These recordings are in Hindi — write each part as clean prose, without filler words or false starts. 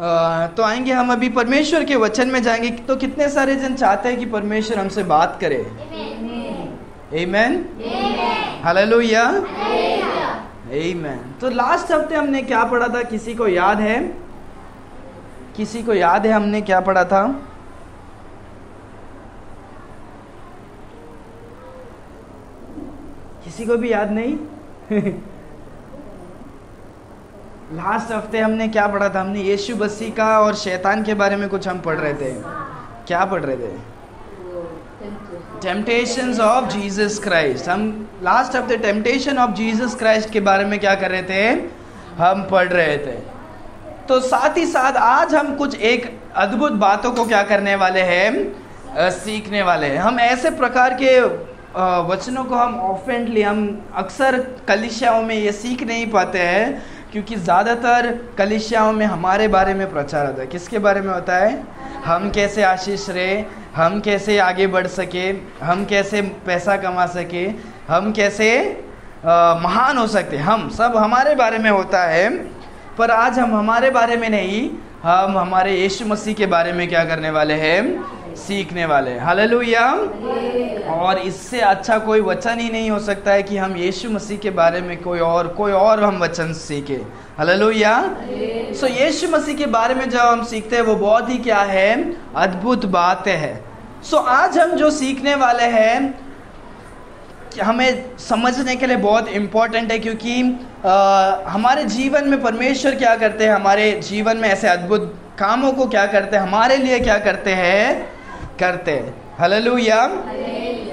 तो आएंगे हम अभी परमेश्वर के वचन में जाएंगे। तो कितने सारे जन चाहते हैं कि परमेश्वर हमसे बात करे? आमेन, हालेलुया, आमेन। तो लास्ट हफ्ते हमने क्या पढ़ा था? किसी को याद है? किसी को याद है हमने क्या पढ़ा था? किसी को भी याद नहीं? लास्ट हफ्ते हमने क्या पढ़ा था? हमने यीशु मसीह का और शैतान के बारे में कुछ हम पढ़ रहे थे। क्या पढ़ रहे थे? Temptations of Jesus Christ. हम लास्ट हफ्ते टेम्पटेशन ऑफ जीसस क्राइस्ट के बारे में क्या कर रहे थे? हम पढ़ रहे थे। तो साथ ही साथ आज हम कुछ एक अद्भुत बातों को क्या करने वाले हैं? सीखने वाले हैं। हम ऐसे प्रकार के वचनों को हम ऑफेंटली, हम अक्सर कलीसियाओं में ये सीख नहीं पाते हैं, क्योंकि ज़्यादातर कलीसियाओं में हमारे बारे में प्रचार होता है। किसके बारे में होता है? हम कैसे आशीष रहे, हम कैसे आगे बढ़ सके, हम कैसे पैसा कमा सके, हम कैसे महान हो सकते, हम सब हमारे बारे में होता है। पर आज हम हमारे बारे में नहीं, हम हमारे यीशु मसीह के बारे में क्या करने वाले हैं? सीखने वाले हैं। हालेलुया। और इससे अच्छा कोई वचन ही नहीं हो सकता है कि हम यीशु मसीह के बारे में कोई और हम वचन सीखे। हालेलुया। सो यीशु मसीह के बारे में जब हम सीखते हैं वो बहुत ही क्या है? अद्भुत बातें है। सो आज हम जो सीखने वाले हैं हमें समझने के लिए बहुत इम्पोर्टेंट है, क्योंकि हमारे जीवन में परमेश्वर क्या करते हैं, हमारे जीवन में ऐसे अद्भुत कामों को क्या करते हैं, हमारे लिए क्या करते हैं? हालेलुया।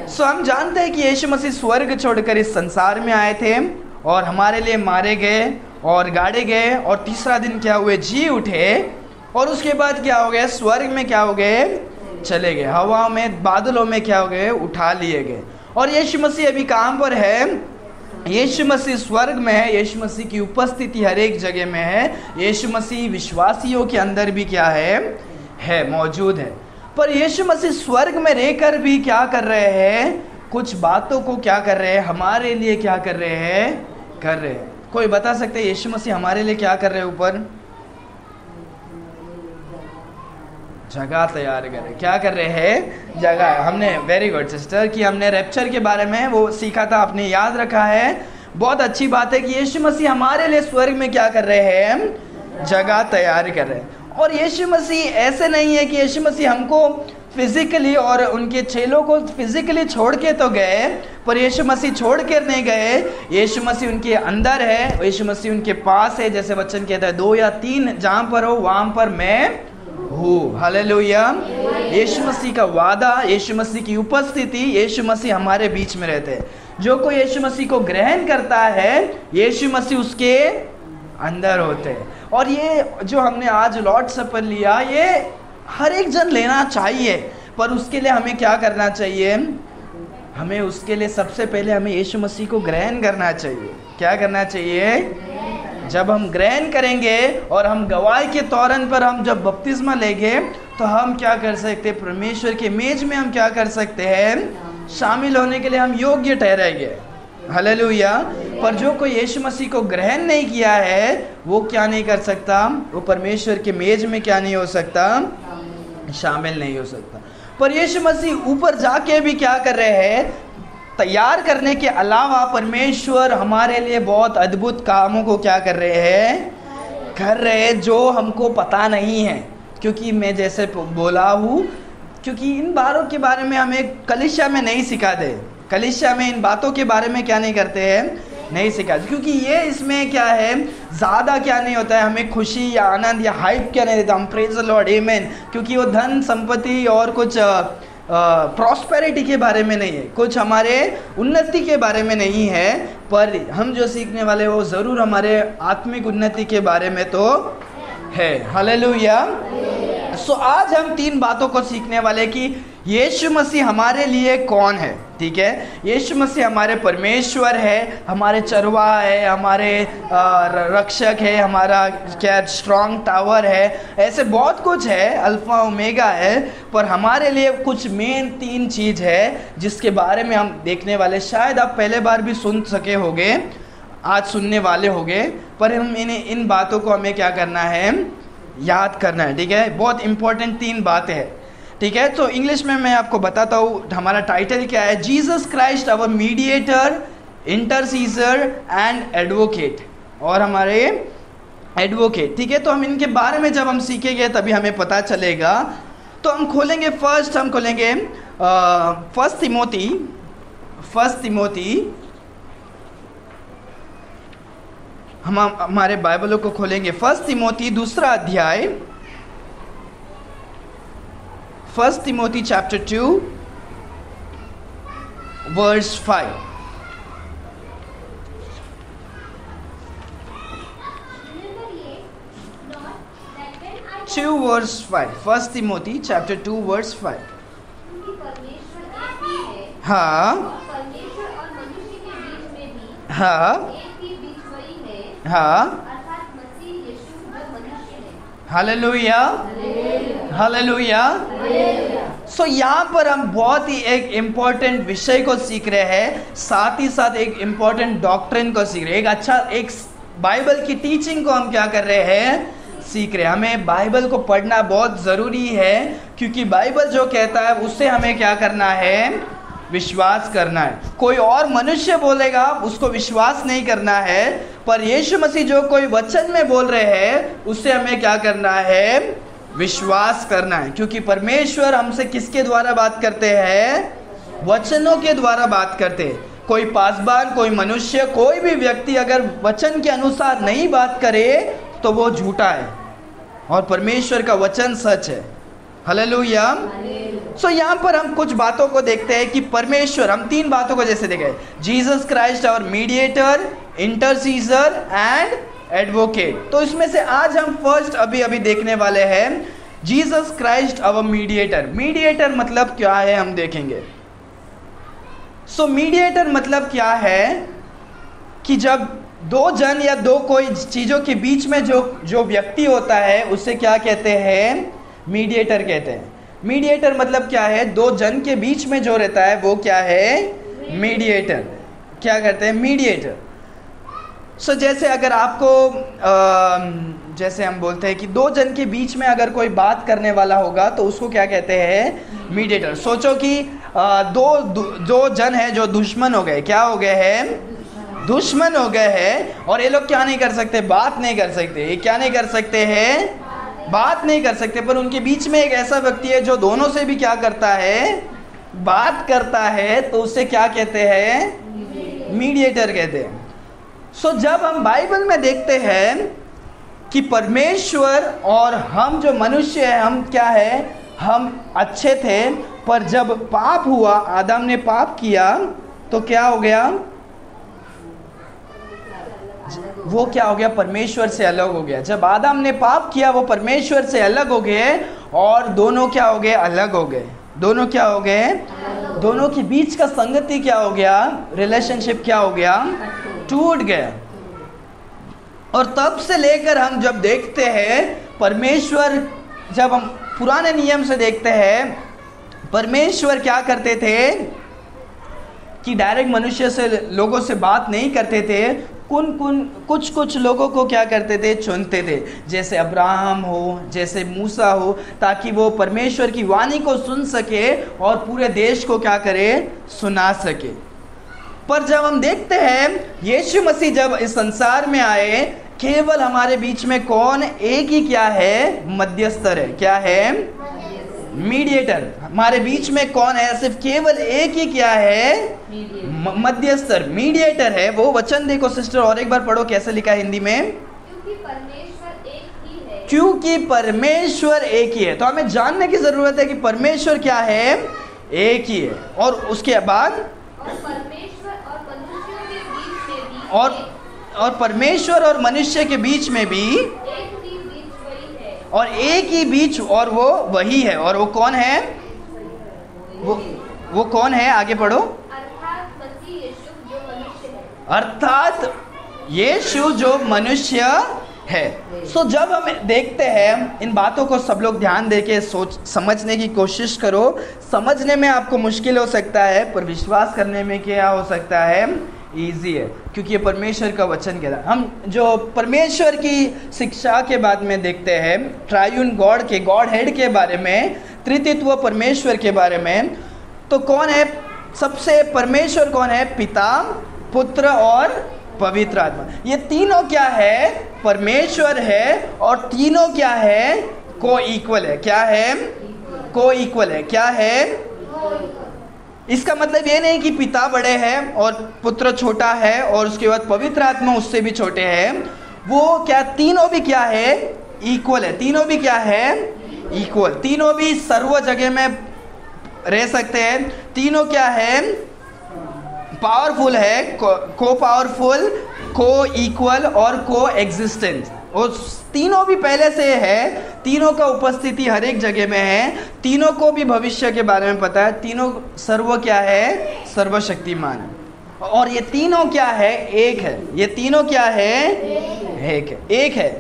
सो हम जानते हैं कि यीशु मसीह स्वर्ग छोड़कर इस संसार में आए थे और हमारे लिए मारे गए और गाड़े गए, और तीसरा दिन क्या हुए? जी उठे, और उसके बाद क्या हो गए? स्वर्ग में क्या हो गए? चले गए। हवा में, बादलों में क्या हो गए? उठा लिए गए। और यीशु मसीह अभी कहाँ पर है? यीशु मसीह स्वर्ग में है। यीशु मसीह की उपस्थिति हर एक जगह में है। यीशु मसीह विश्वासियों के अंदर भी क्या है मौजूद है। पर यीशु मसीह स्वर्ग में रहकर भी क्या कर रहे हैं? कुछ बातों को क्या कर रहे हैं? हमारे लिए क्या कर रहे हैं? कोई बता सकते हैं यीशु मसीह हमारे लिए क्या कर रहे हैं? ऊपर जगह तैयार कर रहे। क्या कर रहे हैं? जगह। हमने, वेरी गुड सिस्टर, कि हमने रैप्चर के बारे में वो सीखा था, आपने याद रखा है। बहुत अच्छी बात है कि यीशु मसीह हमारे लिए स्वर्ग में क्या कर रहे हैं? जगह तैयार कर रहे हैं। और यीशु मसीह ऐसे नहीं है कि यीशु मसीह हमको फिजिकली और उनके चेलों को फिजिकली छोड़ के तो गए, पर यीशु मसीह छोड़ कर नहीं गए। यीशु मसीह उनके अंदर है, यीशु मसीह उनके पास है। जैसे वचन कहता है, 2 या 3 जहाँ पर हो वहाँ पर मैं हूँ। हालेलुया। यीशु मसीह का वादा, यीशु मसीह की उपस्थिति, यीशु मसीह हमारे बीच में रहते हैं। जो कोई यीशु मसीह को ग्रहण करता है, यीशु मसीह उसके अंदर होते हैं। और ये जो हमने आज लॉर्ड सपर लिया, ये हर एक जन लेना चाहिए, पर उसके लिए हमें क्या करना चाहिए? हमें उसके लिए सबसे पहले हमें यीशु मसीह को ग्रहण करना चाहिए। क्या करना चाहिए? जब हम ग्रहण करेंगे और हम गवाही के तौर पर हम जब बपतिस्मा लेंगे, तो हम क्या कर सकते हैं? परमेश्वर के मेज में हम क्या कर सकते हैं? शामिल होने के लिए हम योग्य ठहरेंगे। हालेलुया। पर जो कोई यीशु मसीह को ग्रहण नहीं किया है, वो क्या नहीं कर सकता? वो परमेश्वर के मेज में क्या नहीं हो सकता? शामिल नहीं हो सकता। पर यीशु मसीह ऊपर जाके भी क्या कर रहे हैं? तैयार करने के अलावा परमेश्वर हमारे लिए बहुत अद्भुत कामों को क्या कर रहे हैं? जो हमको पता नहीं है। क्योंकि मैं जैसे बोला हूँ, क्योंकि इन बातों के बारे में हमें कलीसिया में नहीं सिखाते। कलीसिया में इन बातों के बारे में क्या नहीं करते हैं? नहीं सिखाते। क्योंकि ये इसमें क्या है, ज़्यादा क्या नहीं होता है, हमें खुशी या आनंद या हाइप क्या नहीं देता। हम प्रेज द लॉर्ड, आमेन। क्योंकि वो धन संपत्ति और कुछ प्रॉस्पेरिटी के बारे में नहीं है, कुछ हमारे उन्नति के बारे में नहीं है। पर हम जो सीखने वाले वो ज़रूर हमारे आत्मिक उन्नति के बारे में तो है। हालेलुया। सो आज हम 3 बातों को सीखने वाले कि यीशु मसीह हमारे लिए कौन है। ठीक है, यीशु मसीह हमारे परमेश्वर है, हमारे चरवाहा है, हमारे रक्षक है, हमारा क्या स्ट्रॉन्ग टावर है, ऐसे बहुत कुछ है, अल्फा ओमेगा है। पर हमारे लिए कुछ मेन 3 चीज़ है जिसके बारे में हम देखने वाले। शायद आप पहले बार भी सुन सके होंगे, आज सुनने वाले होंगे, पर हम इन बातों को हमें क्या करना है? याद करना है, ठीक है। बहुत इंपॉर्टेंट 3 बातें हैं, ठीक है। तो इंग्लिश में मैं आपको बताता हूँ हमारा टाइटल क्या है, Jesus Christ our mediator, intercessor and advocate, और हमारे एडवोकेट, ठीक है। तो हम इनके बारे में जब हम सीखेंगे तभी हमें पता चलेगा। तो हम खोलेंगे फर्स्ट तिमोथी, हम हमारे बाइबलों को खोलेंगे। 1 तिमोथी 2 अध्याय, 1 Timothy chapter 2 verse 5। 2 verse 5, 1 Timothy chapter 2 verse 5। हाँ हाँ हाँ, हालेलुया हालेलुया। सो यहाँ पर हम बहुत ही एक इम्पॉर्टेंट विषय को सीख रहे हैं, साथ ही साथ एक इम्पॉर्टेंट डॉक्ट्रिन को सीख रहे हैं, एक बाइबल की टीचिंग को हम क्या कर रहे हैं, सीख रहे हैं। हमें बाइबल को पढ़ना बहुत ज़रूरी है, क्योंकि बाइबल जो कहता है उससे हमें क्या करना है, विश्वास करना है। कोई और मनुष्य बोलेगा उसको विश्वास नहीं करना है, पर यीशु मसीह जो कोई वचन में बोल रहे हैं उससे हमें क्या करना है, विश्वास करना है। क्योंकि परमेश्वर हमसे किसके द्वारा बात करते हैं, वचनों के द्वारा बात करते हैं। कोई पासबान, कोई मनुष्य, कोई भी व्यक्ति अगर वचन के अनुसार नहीं बात करे तो वो झूठा है, और परमेश्वर का वचन सच है। हालेलुया। सो यहाँ पर हम कुछ बातों को देखते हैं कि परमेश्वर, हम 3 बातों को जैसे देखे, Jesus Christ our mediator, intercessor and advocate. तो इसमें से आज हम फर्स्ट अभी देखने वाले हैं Jesus Christ our mediator. Mediator मतलब क्या है हम देखेंगे। सो मीडिएटर मतलब क्या है कि जब 2 जन या 2 कोई चीज़ों के बीच में जो व्यक्ति होता है उसे क्या कहते हैं, मीडिएटर कहते हैं। मीडिएटर मतलब क्या है, 2 जन के बीच में जो रहता है वो क्या है, मीडिएटर। क्या करते हैं, मीडिएटर। सो जैसे अगर आपको जैसे हम बोलते हैं कि 2 जन के बीच में अगर कोई बात करने वाला होगा तो उसको क्या कहते हैं, मीडिएटर। सोचो कि 2 जन है जो दुश्मन हो गए, क्या हो गए हैं, दुश्मन हो गए हैं, और ये लोग क्या नहीं कर सकते, बात नहीं कर सकते। ये क्या नहीं कर सकते हैं, बात नहीं कर सकते। पर उनके बीच में एक ऐसा व्यक्ति है जो दोनों से भी क्या करता है, बात करता है, तो उसे क्या कहते हैं, मीडिएटर कहते हैं। सो जब हम बाइबल में देखते हैं कि परमेश्वर और हम जो मनुष्य हैं, हम क्या है, हम अच्छे थे, पर जब पाप हुआ, आदम ने पाप किया, तो क्या हो गया, वो क्या हो गया, परमेश्वर से अलग हो गया। जब आदम ने पाप किया वो परमेश्वर से अलग हो गए, और दोनों क्या हो गए, अलग हो गए। दोनों क्या हो गए, दोनों के बीच का संगति क्या हो गया, रिलेशनशिप क्या हो गया, टूट गया। और तब से लेकर हम जब देखते हैं परमेश्वर, जब हम पुराने नियम से देखते हैं, परमेश्वर क्या करते थे कि डायरेक्ट मनुष्य से, लोगों से बात नहीं करते थे। कुछ लोगों को क्या करते थे, चुनते थे, जैसे अब्राहम हो, जैसे मूसा हो, ताकि वो परमेश्वर की वाणी को सुन सके और पूरे देश को क्या करे, सुना सके। पर जब हम देखते हैं यीशु मसीह जब इस संसार में आए, केवल हमारे बीच में कौन, एक ही क्या है, मध्यस्थर है। क्या है, मीडिएटर। हमारे बीच में कौन है, सिर्फ केवल एक ही क्या है, मध्यस्थर, मीडिएटर है। वो वचन देखो सिस्टर, और एक बार पढ़ो कैसे लिखा है हिंदी में, क्योंकि परमेश्वर एक ही है। क्योंकि परमेश्वर एक ही है। तो हमें जानने की जरूरत है कि परमेश्वर क्या है, एक ही है। और उसके बाद परमेश्वर और मनुष्यों के बीच में भी और परमेश्वर और मनुष्य के बीच में भी एक ही बीच वही है, और एक ही बीच, और वो वही है। और वो कौन है, वो कौन है, आगे पढ़ो, अर्थात मसीह यीशु जो मनुष्य है। अर्थात यीशु जो मनुष्य है। सो जब हम देखते हैं इन बातों को, सब लोग ध्यान देके सोच समझने की कोशिश करो। समझने में आपको मुश्किल हो सकता है, पर विश्वास करने में क्या हो सकता है, इजी है, क्योंकि ये परमेश्वर का वचन कहता है। हम जो परमेश्वर की शिक्षा के बाद में देखते हैं ट्रायून गॉड के, गॉड हेड के बारे में, त्रित्व परमेश्वर के बारे में, तो कौन है सबसे, परमेश्वर कौन है? पिता, पुत्र और पवित्र आत्मा। ये तीनों क्या है? परमेश्वर है, और तीनों क्या है? को इक्वल है। क्या है? को इक्वल है। क्या है? इसका मतलब ये नहीं कि पिता बड़े हैं और पुत्र छोटा है और उसके बाद पवित्र आत्मा उससे भी छोटे हैं। वो क्या, तीनों भी क्या है? इक्वल है। तीनों भी क्या है? इक्वल। तीनों भी सर्व जगह में रह सकते हैं। तीनों क्या है? पावरफुल है, को पावरफुल, को इक्वल और को एग्जिस्टेंट। और तीनों भी पहले से है, तीनों का उपस्थिति हर एक जगह में है, तीनों को भी भविष्य के बारे में पता है, तीनों सर्व क्या है? सर्वशक्तिमान है। और ये तीनों क्या है? एक है। ये तीनों क्या है? एक है। एक है।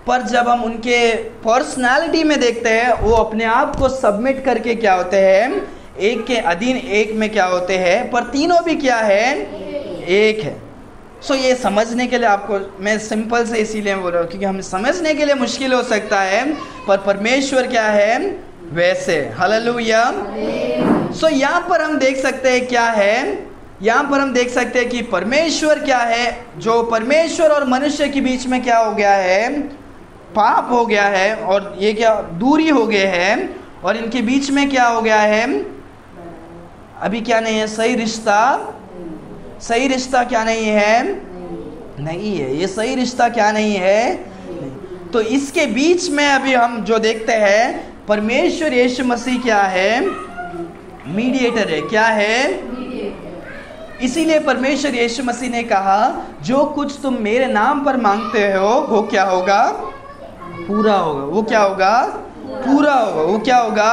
पर जब हम उनके पर्सनालिटी में देखते हैं, वो अपने आप को सबमिट करके क्या होते हैं? एक के अधीन एक में क्या होते हैं, पर तीनों भी क्या है? एक है। सो ये समझने के लिए आपको मैं सिंपल से इसीलिए बोल रहा हूँ क्योंकि हमें समझने के लिए मुश्किल हो सकता है, पर परमेश्वर क्या है? वैसे। हालेलुया। सो यहाँ पर हम देख सकते हैं क्या है, यहाँ पर हम देख सकते हैं कि परमेश्वर क्या है, जो परमेश्वर और मनुष्य के बीच में क्या हो गया है? पाप हो गया है, और ये क्या दूरी हो गए हैं, और इनके बीच में क्या हो गया है? अभी क्या नहीं है? सही रिश्ता। सही रिश्ता क्या नहीं है? नहीं है। ये सही रिश्ता क्या नहीं है? नहीं। तो इसके बीच में अभी हम जो देखते हैं, परमेश्वर यीशु मसीह क्या है? मीडिएटर है। क्या है? इसीलिए परमेश्वर यीशु मसीह ने कहा, जो कुछ तुम मेरे नाम पर मांगते हो वो क्या होगा? पूरा होगा। वो क्या होगा? पूरा होगा। वो क्या होगा?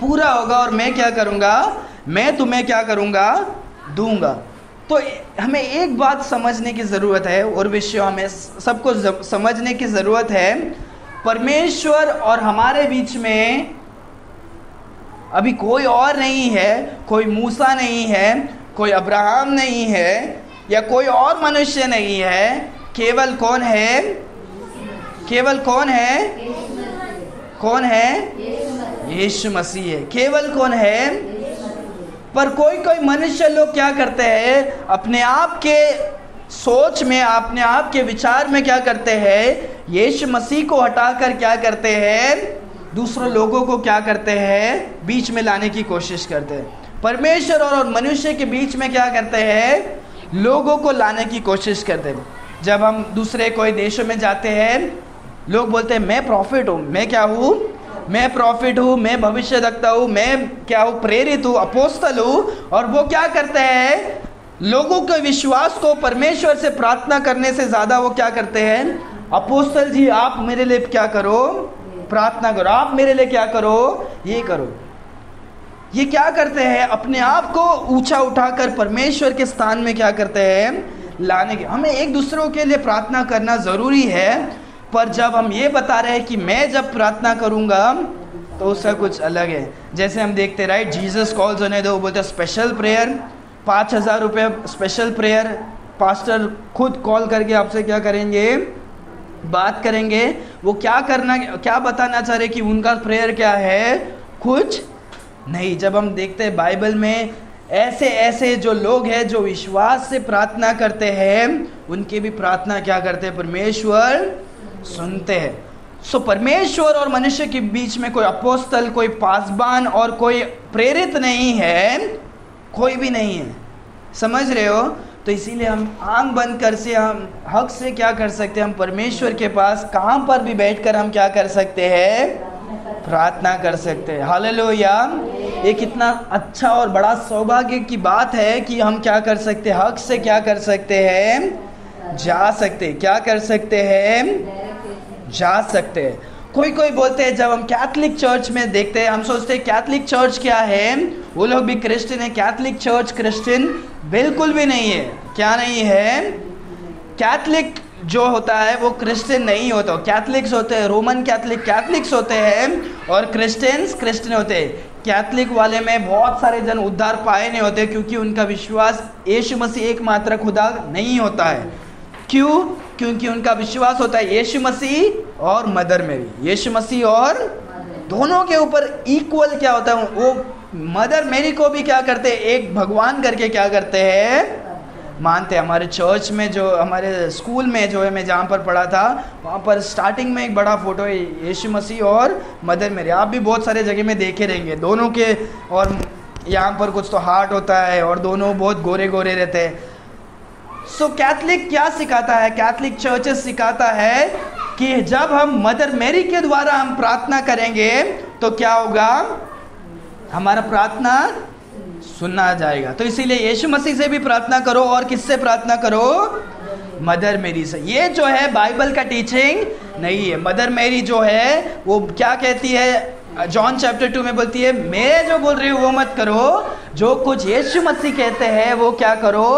पूरा होगा। और मैं क्या करूँगा? मैं तुम्हें क्या करूँगा? दूंगा। तो हमें एक बात समझने की ज़रूरत है, और विषय हमें सबको समझने की ज़रूरत है, परमेश्वर और हमारे बीच में अभी कोई और नहीं है। कोई मूसा नहीं है, कोई अब्राहम नहीं है, या कोई और मनुष्य नहीं है। केवल कौन है? केवल कौन है? कौन है? यीशु मसीह है। केवल कौन है? पर कोई कोई मनुष्य लोग क्या करते हैं? अपने आप के सोच में, अपने आप के विचार में क्या करते हैं? यीशु मसीह को हटाकर क्या करते हैं? दूसरों लोगों को क्या करते हैं? बीच में लाने की कोशिश करते हैं। परमेश्वर और मनुष्य के बीच में क्या करते हैं? लोगों को लाने की कोशिश करते हैं। जब हम दूसरे कोई देशों में जाते हैं, लोग बोलते हैं मैं प्रॉफिट हूँ। मैं क्या हूँ? मैं प्रॉफिट हूँ, मैं भविष्य रखता हूँ, मैं क्या हूँ? प्रेरित हूँ, अपोस्तल हूँ। और वो क्या करते हैं? लोगों के विश्वास को परमेश्वर से प्रार्थना करने से ज़्यादा वो क्या करते हैं? अपोस्तल जी आप मेरे लिए क्या करो? प्रार्थना करो। आप मेरे लिए क्या करो? ये करो। ये क्या करते हैं? अपने आप को ऊंचा उठाकर परमेश्वर के स्थान में क्या करते हैं? लाने के। हमें एक दूसरों के लिए प्रार्थना करना ज़रूरी है, पर जब हम ये बता रहे हैं कि मैं जब प्रार्थना करूँगा तो उसका कुछ अलग है। जैसे हम देखते राइट, जीसस कॉल्स ऑन दो, बोलते स्पेशल प्रेयर, 5,000 रुपये स्पेशल प्रेयर। पास्टर खुद कॉल करके आपसे क्या करेंगे? बात करेंगे। वो क्या करना, क्या बताना चाह रहे कि उनका प्रेयर क्या है? कुछ नहीं। जब हम देखते हैं बाइबल में ऐसे ऐसे जो लोग हैं जो विश्वास से प्रार्थना करते हैं, उनकी भी प्रार्थना क्या करते हैं? परमेश्वर सुनते हैं। सो परमेश्वर और मनुष्य के बीच में कोई अपोस्तल, कोई पासबान और कोई प्रेरित नहीं है, कोई भी नहीं है। समझ रहे हो? तो इसीलिए हम आंख बंद कर से हम हक से क्या कर सकते हैं? हम परमेश्वर के पास कहाँ पर भी बैठकर हम क्या कर सकते हैं? प्रार्थना कर सकते हैं। हालेलुया। ये कितना अच्छा और बड़ा सौभाग्य की बात है कि हम क्या कर सकते हैं? हक से क्या कर सकते हैं? जा सकते हैं। क्या कर सकते हैं? जा सकते हैं। कोई कोई बोलते हैं, जब हम कैथलिक चर्च में देखते हैं, हम सोचते हैं कैथलिक चर्च क्या है? वो लोग भी क्रिश्चियन है। कैथलिक चर्च क्रिश्चियन बिल्कुल भी नहीं है। क्या नहीं है? कैथलिक जो होता है वो क्रिश्चियन नहीं होता। कैथलिक्स होते हैं, रोमन कैथलिक कैथलिक्स होते हैं, और क्रिश्चियंस क्रिश्चियन होते हैं। कैथलिक वाले में बहुत सारे जन उद्धार पाए नहीं होते, क्योंकि उनका विश्वास यीशु मसीह एकमात्र खुदा नहीं होता है। क्यों? क्योंकि उनका विश्वास होता है यीशु मसीह और मदर मेरी, यीशु मसीह और दोनों के ऊपर इक्वल क्या होता है, वो मदर मेरी को भी क्या करते हैं, एक भगवान करके क्या करते हैं, मानते हैं। हमारे चर्च में जो, हमारे स्कूल में जो है, मैं जहाँ पर पढ़ा था वहाँ पर स्टार्टिंग में एक बड़ा फोटो है यीशु मसीह और मदर मेरी। आप भी बहुत सारे जगह में देखे रहेंगे दोनों के, और यहाँ पर कुछ तो हार्ट होता है और दोनों बहुत गोरे गोरे रहते हैं। सो कैथलिक क्या सिखाता है, कैथलिक चर्चेस सिखाता है कि जब हम मदर मेरी के द्वारा हम प्रार्थना करेंगे तो क्या होगा, हमारा प्रार्थना सुना जाएगा। तो इसीलिए यीशु मसीह से भी प्रार्थना करो, और किससे प्रार्थना करो, मदर मेरी से। ये जो है बाइबल का टीचिंग नहीं है। मदर मेरी जो है वो क्या कहती है, जॉन चैप्टर 2 में बोलती है, मैं जो बोल रही हूँ वो मत करो, जो कुछ यीशु मसीह कहते हैं वो क्या करो,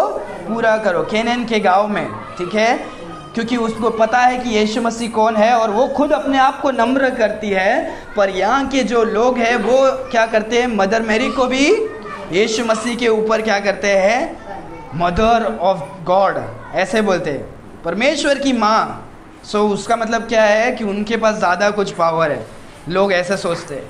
पूरा करो। केनन के गांव में, ठीक है, क्योंकि उसको पता है कि यीशु मसीह कौन है, और वो खुद अपने आप को नम्र करती है। पर यहाँ के जो लोग हैं वो क्या करते हैं, मदर मेरी को भी यीशु मसीह के ऊपर क्या करते हैं, मदर ऑफ गॉड ऐसे बोलते हैं, परमेश्वर की माँ। सो उसका मतलब क्या है कि उनके पास ज़्यादा कुछ पावर है, लोग ऐसे सोचते हैं।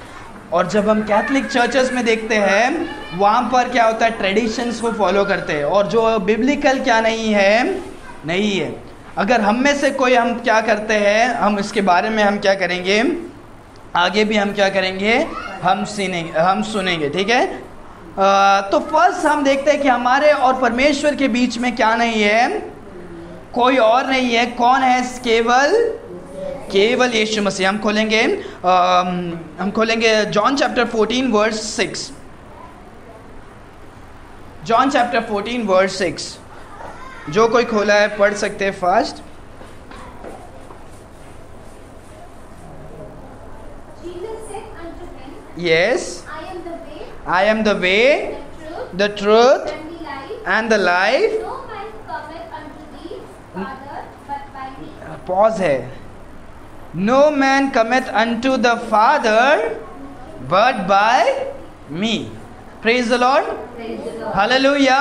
और जब हम कैथलिक चर्चेस में देखते हैं वहाँ पर क्या होता है, ट्रेडिशंस को फॉलो करते हैं, और जो बिब्लिकल क्या नहीं है। अगर हम में से कोई हम क्या करते हैं, हम इसके बारे में हम क्या करेंगे, आगे भी हम क्या करेंगे, हम सुनेंगे, ठीक है। तो फर्स्ट हम देखते हैं कि हमारे और परमेश्वर के बीच में क्या नहीं है, कोई और नहीं है। कौन है, केवल यीशु मसीह। हम खोलेंगे John chapter 14 verse 6। John chapter 14 verse 6, जो कोई खोला है पढ़ सकते हैं fast. Yes, I am the way, the truth, and the life. No man cometh unto thee, Father, but by me. Pause है. No man cometh unto the Father, but by me. Praise the Lord. Hallelujah.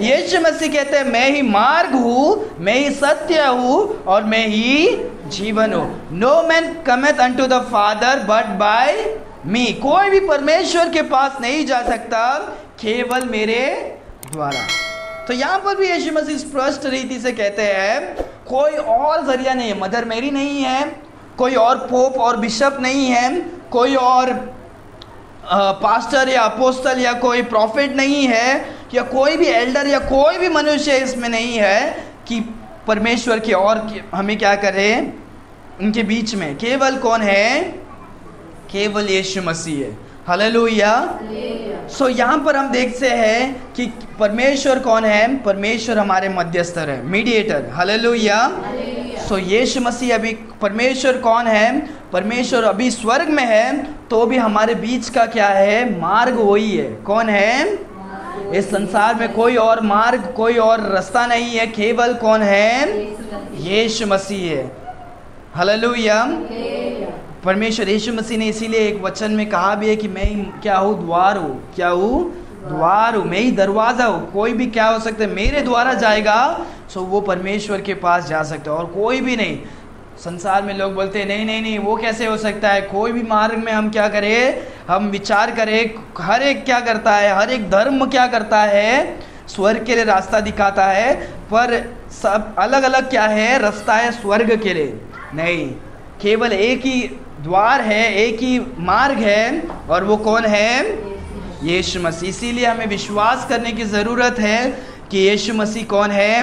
Yeshu Masih कहते हैं मैं ही मार्ग हूँ, मैं ही सत्य हूँ, और मैं ही जीवन हूँ। No man cometh unto the father but by me. कोई भी परमेश्वर के पास नहीं जा सकता केवल मेरे द्वारा। तो यहाँ पर भी यीशु मसीह स्पष्ट रीति से कहते हैं कोई और जरिया नहीं है। मदर मेरी नहीं है, कोई और पोप और बिशप नहीं है, कोई और पास्टर या अपोस्टल या कोई प्रॉफिट नहीं है, या कोई भी एल्डर या कोई भी मनुष्य इसमें नहीं है कि परमेश्वर के और हमें क्या करें उनके बीच में। केवल कौन है, केवल यीशु मसीह है। हालेलुया। सो यहाँ पर हम देखते हैं कि परमेश्वर कौन है, परमेश्वर हमारे मध्यस्थर है, मीडिएटर। हालेलुया। सो यीशु मसीह अभी, परमेश्वर कौन है, परमेश्वर अभी स्वर्ग में है, तो भी हमारे बीच का क्या है, मार्ग वही है। कौन है, इस संसार में कोई और मार्ग, कोई और रास्ता नहीं है, केवल कौन है, यीशु मसीह है। हालेलुया। परमेश्वर यीशु मसीह ने इसीलिए एक वचन में कहा भी है कि मैं ही क्या हूँ, द्वार हूँ। क्या हूँ, द्वार हूँ, मैं ही दरवाज़ा हूँ। कोई भी क्या हो सकता है, मेरे द्वारा जाएगा सो वो परमेश्वर के पास जा सकता है, और कोई भी नहीं। संसार में लोग बोलते हैं नहीं वो कैसे हो सकता है। कोई भी मार्ग में हम क्या करें, हम विचार करें, हर एक क्या करता है, हर एक धर्म क्या करता है, स्वर्ग के लिए रास्ता दिखाता है, पर सब अलग अलग क्या है, रास्ता है स्वर्ग के लिए नहीं। केवल एक ही द्वार है, एक ही मार्ग है, और वो कौन है, यीशु मसीह। इसीलिए हमें विश्वास करने की ज़रूरत है कि यीशु मसीह कौन है,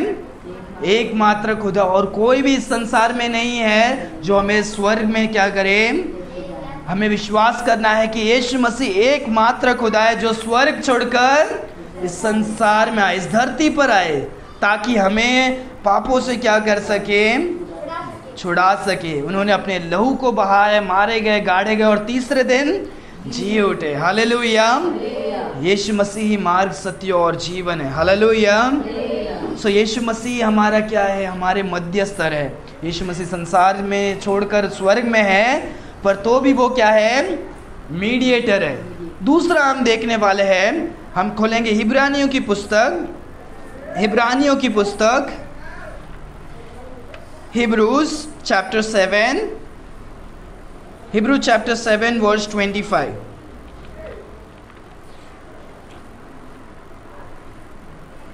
एकमात्र खुदा, और कोई भी इस संसार में नहीं है जो हमें स्वर्ग में क्या करे। हमें विश्वास करना है कि यीशु मसीह एकमात्र खुदा है जो स्वर्ग छोड़कर इस संसार में आए, इस धरती पर आए, ताकि हमें पापों से क्या कर सके, छुड़ा सके। उन्होंने अपने लहू को बहाया, मारे गए, गाड़े गए, और तीसरे दिन जी उठे। हालेलुया। यीशु मसीह ही मार्ग, सत्य और जीवन है। हालेलुया। सो यीशु मसीह हमारा क्या है, हमारे मध्यस्थर है। यीशु मसीह संसार में छोड़कर स्वर्ग में है, पर तो भी वो क्या है, मीडिएटर है। दूसरा हम देखने वाले हैं, हम खोलेंगे इब्रानियों की पुस्तक Hebrews chapter 7 verse 25.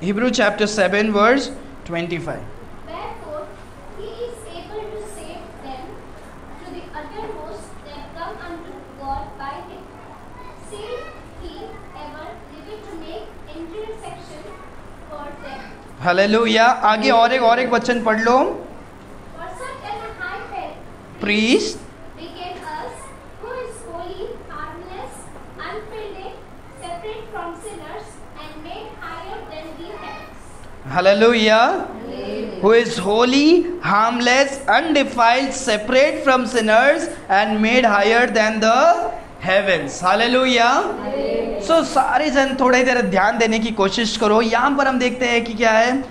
Hebrews chapter 7 verse 25. Wherefore he is able to save them to the uttermost that come unto God by him, seeing he ever liveth to make intercession for them. Hallelujah. आगे और एक वचन पढ़ लो। For such an high priest became us, who is holy, harmless, unfiltered, separate from sinners, and made higher than the heavens. Hallelujah. Who is holy, harmless, undefiled, separate from sinners, and made higher than the heavens. Hallelujah. So सारे जन थोड़ी देर ध्यान देने की कोशिश करो। यहाँ पर हम देखते हैं कि क्या है,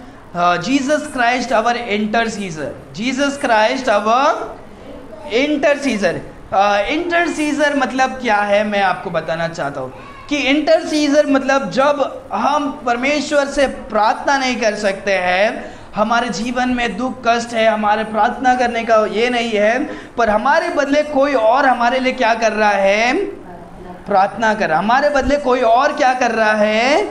जीसस क्राइस्ट अवर इंटरसीजर। जीसस क्राइस्ट अवर इंटरसीजर। इंटरसीजर मतलब क्या है, मैं आपको बताना चाहता हूँ कि इंटरसीजर मतलब जब हम परमेश्वर से प्रार्थना नहीं कर सकते हैं, हमारे जीवन में दुख कष्ट है, हमारे प्रार्थना करने का ये नहीं है, पर हमारे बदले कोई और हमारे लिए क्या कर रहा है, प्रार्थना कर रहा है। हमारे बदले कोई और क्या कर रहा है,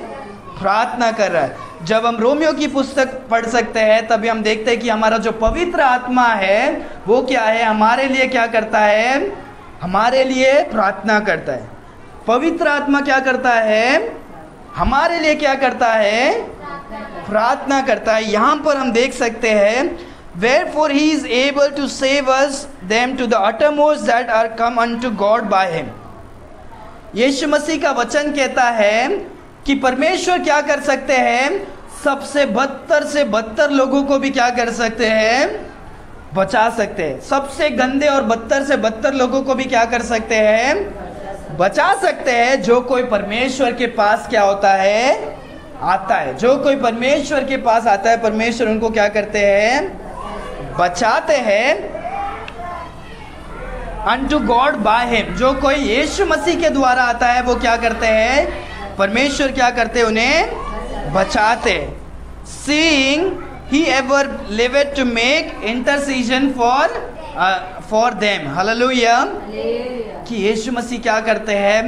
प्रार्थना कर रहा है। जब हम रोमियो की पुस्तक पढ़ सकते हैं, तभी हम देखते हैं कि हमारा जो पवित्र आत्मा है वो क्या है, हमारे लिए क्या करता है, हमारे लिए प्रार्थना करता है। पवित्र आत्मा क्या करता है, हमारे लिए क्या करता है, प्रार्थना करता है। यहाँ पर हम देख सकते हैं, wherefore he is able to save us them to the uttermost that are come unto God by him. यीशु मसीह का वचन कहता है कि परमेश्वर क्या कर सकते हैं, सबसे बदतर से बदतर लोगों को भी क्या कर सकते हैं, बचा सकते हैं। सबसे गंदे और बदतर से बदतर लोगों को भी क्या कर सकते हैं, बचा सकते हैं। जो कोई परमेश्वर के पास क्या होता है, आता है। जो कोई परमेश्वर के पास आता है, परमेश्वर उनको क्या करते हैं, बचाते हैं। unto God by him, जो कोई यीशु मसीह के द्वारा आता है वो क्या करते हैं, परमेश्वर क्या करते हैं, उन्हें बचाते। seeing he ever lived to make intercession for them. Hallelujah. कि यीशु मसीह क्या करते हैं,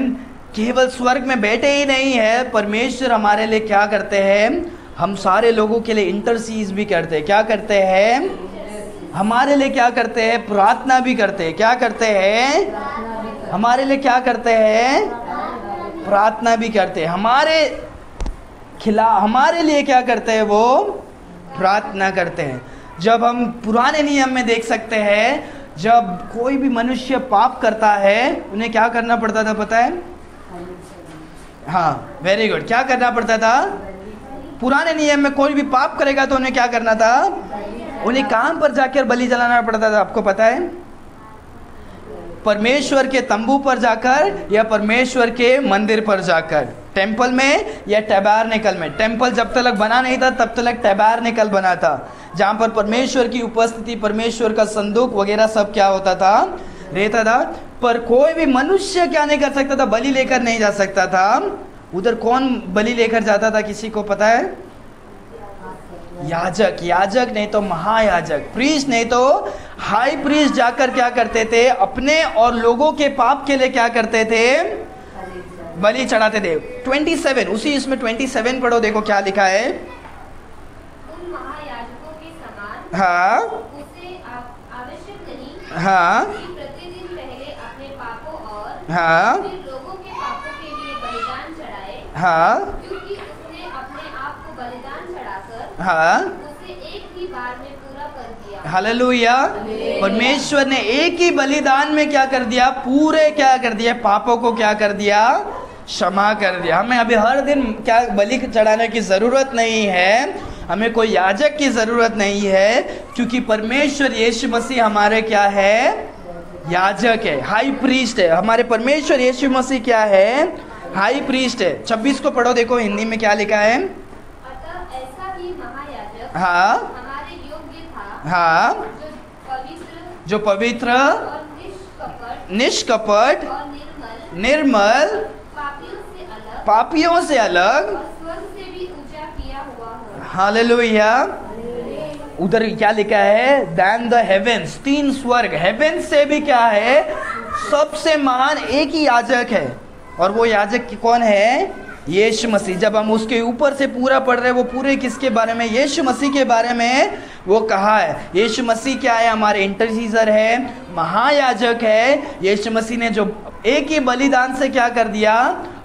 केवल स्वर्ग में बैठे ही नहीं है, परमेश्वर हमारे लिए क्या करते हैं, हम सारे लोगों के लिए इंटरसीज भी करते हैं। क्या करते हैं, हमारे लिए क्या करते हैं, प्रार्थना भी करते हैं। क्या करते हैं, हमारे लिए क्या करते हैं, प्रार्थना भी करते हैं। हमारे लिए क्या करते हैं, वो प्रार्थना करते हैं। जब हम पुराने नियम में देख सकते हैं, जब कोई भी मनुष्य पाप करता है, उन्हें क्या करना पड़ता था, पता है? हाँ, वेरी गुड। क्या करना पड़ता था? पुराने नियम में कोई भी पाप करेगा तो उन्हें क्या करना था, उन्हें कहां पर जाकर बलि जलाना पड़ता था, आपको पता है? परमेश्वर के तंबू पर जाकर या परमेश्वर के मंदिर पर जाकर, टेम्पल में या टैबरनेकल में। टेम्पल जब तक बना नहीं था तब तक टैबरनेकल बना था, जहां पर परमेश्वर की उपस्थिति, परमेश्वर का संदूक वगैरह सब क्या होता था, रहता था। पर कोई भी मनुष्य क्या नहीं कर सकता था, बलि लेकर नहीं जा सकता था। उधर कौन बलि लेकर जाता था, किसी को पता है? याजक नहीं तो महायाजक, प्रीस्ट नहीं तो हाई प्रीस्ट जाकर क्या करते थे, अपने और लोगों के पाप के लिए क्या करते थे, बलि चढ़ाते थे। 27 उसी इसमें 27 पढ़ो, देखो क्या लिखा है। उन महायाजकों के समान हाँ, उसे आवश्यक नहीं हाँ, कि प्रतिदिन पहले अपने पापों और हाँ, फिर लोगों के पापों के लिए बलिदान चढ़ाए, हाँ, क्योंकि उसने अपने आप को बलिदान चढ़ाकर हाँ, उसे एक ही बार में पूरा कर दिया। हालेलुया। परमेश्वर ने एक ही बलिदान में क्या कर दिया, पूरे क्या कर दिया, पापों को क्या कर दिया, क्षमा कर दिया। हमें अभी हर दिन क्या बलि चढ़ाने की जरूरत नहीं है, हमें कोई याजक की जरूरत नहीं है, क्योंकि परमेश्वर यीशु मसीह हमारे क्या है, याजक है, हाई प्रीस्ट है। हमारे परमेश्वर यीशु मसीह क्या है, हाई प्रीस्ट है। 26 को पढ़ो, देखो हिंदी में क्या लिखा है। अतः ऐसा ही महायाजक हाँ, हमारे योग्य था, हाँ, जो पवित्र और निष्कपट निष्कपट और निर्मल निर्मल पापों पापियों से अलग, और स्वर्ग से भी ऊंचा किया हुआ हो। हालेलुया। उधर क्या लिखा है? दैन द हेवेंस, 3 स्वर्ग, हेवेंस से भी क्या है? सबसे महान एक ही याजक है, और वो याजक कौन है? यीशु मसीह। जब हम उसके ऊपर से पूरा पढ़ रहे हैं, वो पूरे किसके बारे में? यीशु मसीह के बारे में वो कहा है। यीशु मसीह क्या है? हमारे इंटरसीजर है, महायाजक है। यीशु मसीह ने जो एक ही बलिदान से क्या कर दिया?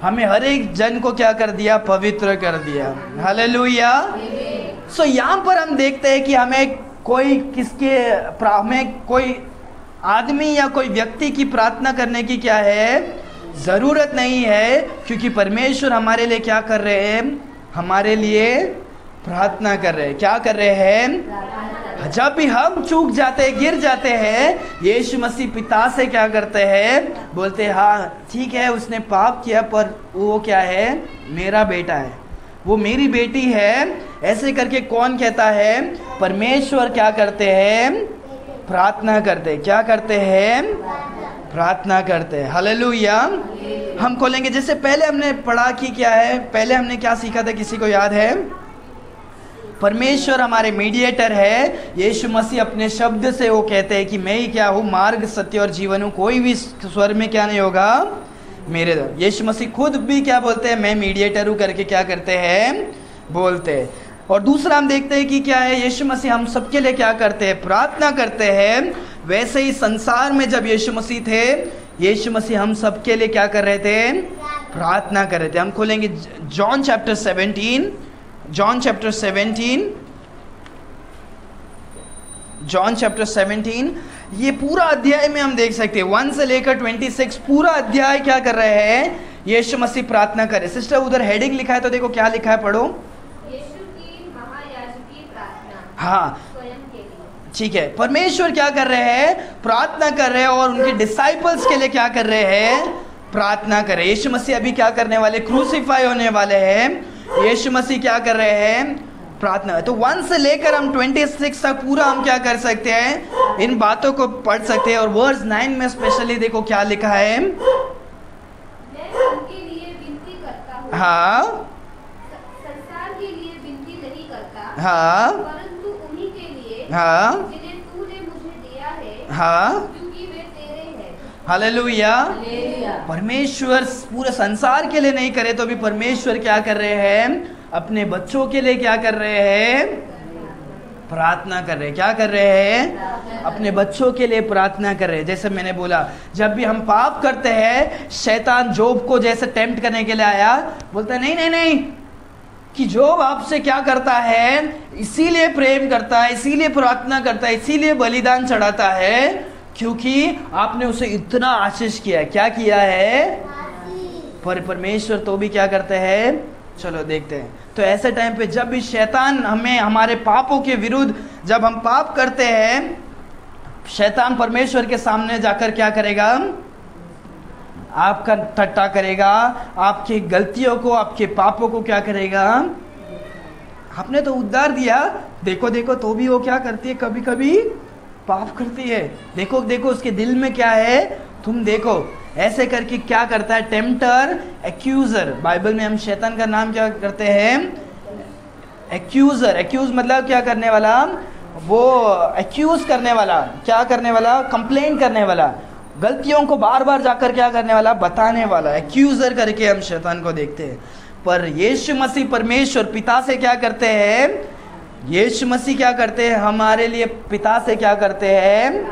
हमें हर एक जन को क्या कर दिया? पवित्र कर दिया। हालेलुया। सो यहाँ पर हम देखते हैं कि हमें कोई हमें कोई आदमी या कोई व्यक्ति की प्रार्थना करने की क्या है? ज़रूरत नहीं है, क्योंकि परमेश्वर हमारे लिए क्या कर रहे हैं? हमारे लिए प्रार्थना कर रहे हैं। क्या कर रहे हैं? जब भी हम चूक जाते हैं, गिर जाते हैं, यीशु मसीह पिता से क्या करते हैं? बोलते हैं हाँ ठीक है, उसने पाप किया, पर वो क्या है? मेरा बेटा है, वो मेरी बेटी है। ऐसे करके कौन कहता है? परमेश्वर क्या करते हैं? प्रार्थना करते हैं। क्या करते हैं? प्रार्थना करते हैं। हालेलुया। हम खोलेंगे, जैसे पहले हमने पढ़ा कि क्या है, पहले हमने क्या सीखा था, किसी को याद है? परमेश्वर हमारे मीडिएटर है। यीशु मसीह अपने शब्द से वो कहते हैं कि मैं ही क्या हूँ? मार्ग, सत्य और जीवन हूँ, कोई भी स्वर में क्या नहीं होगा मेरे द्वारा। यीशु मसीह खुद भी क्या बोलते हैं? मैं मीडिएटर हूँ करके क्या करते हैं? बोलते हैं। और दूसरा हम देखते हैं कि क्या है? यीशु मसीह हम सबके लिए क्या करते हैं? प्रार्थना करते हैं। वैसे ही संसार में जब यीशु मसीह थे, यीशु मसीह हम सबके लिए क्या कर रहे थे? प्रार्थना कर रहे थे। हम खोलेंगे John chapter 17, John chapter 17, John chapter 17। ये पूरा अध्याय में हम देख सकते हैं 1 से लेकर 26 पूरा अध्याय क्या कर रहे हैं? यीशु मसीह प्रार्थना करे। सिस्टर उधर हेडिंग लिखा है तो देखो क्या लिखा है, पढ़ो। यीशु की महायाजकी प्रार्थना। हाँ स्वयं के लिए। ठीक है, परमेश्वर क्या कर रहे हैं? प्रार्थना कर रहे हैं, और उनके डिसाइपल्स के लिए क्या कर रहे हैं? प्रार्थना कर रहे हैं। यीशु मसीह अभी क्या करने वाले? क्रूसीफाई होने वाले हैं। यीशु मसीह क्या कर रहे हैं? प्रार्थना। तो 1 से लेकर हम 26 तक पूरा हम क्या कर सकते हैं? इन बातों को पढ़ सकते हैं। और वर्स 9 में स्पेशली देखो क्या लिखा है। मैं उनके लिए विनती करता हूँ। हाँ संसार के लिए विनती नहीं करता, हाँ परंतु उन्हीं के लिए हाँ जिन्हें तूने मुझे दिया है, हाँ। क्योंकि वे तेरे हैं। हालेलुया। परमेश्वर पूरे संसार के लिए नहीं करे तो भी परमेश्वर क्या कर रहे हैं? अपने बच्चों के लिए क्या कर रहे हैं? प्रार्थना कर रहे हैं। क्या कर रहे हैं? अपने बच्चों के लिए प्रार्थना कर रहे हैं। जैसे मैंने बोला, जब भी हम पाप करते हैं, शैतान जोब को जैसे टेम्प्ट करने के लिए आया, बोलता है नहीं नहीं नहीं, कि जोब आपसे क्या करता है? इसीलिए प्रेम करता है, इसीलिए प्रार्थना करता है, इसीलिए बलिदान चढ़ाता है, क्योंकि आपने उसे इतना आशीष किया है। क्या किया है? पर परमेश्वर तो भी क्या करते हैं? चलो देखते हैं। तो ऐसे टाइम पे जब भी शैतान हमें हमारे पापों के विरुद्ध, जब हम पाप करते हैं, शैतान परमेश्वर के सामने जाकर क्या करेगा? आपका ठट्टा करेगा, आपकी गलतियों को, आपके पापों को क्या करेगा? आपने तो उद्धार दिया, देखो देखो, तो भी वो क्या करती है? कभी कभी पाप करती है। देखो देखो उसके दिल में क्या है, तुम देखो। ऐसे करके क्या करता है? टेम्प्टर, एक्यूजर। बाइबल में हम शैतान का नाम क्या करते हैं? एक्यूजर। एक्यूज मतलब क्या करने वाला? वो एक्यूज करने वाला, क्या करने वाला? कंप्लेंट करने वाला, गलतियों को बार बार जाकर क्या करने वाला? बताने वाला। एक्यूजर करके हम शैतान को देखते हैं। पर यीशु मसीह परमेश्वर पिता से क्या करते हैं? यीशु मसीह क्या करते हैं? हमारे लिए पिता से क्या करते हैं?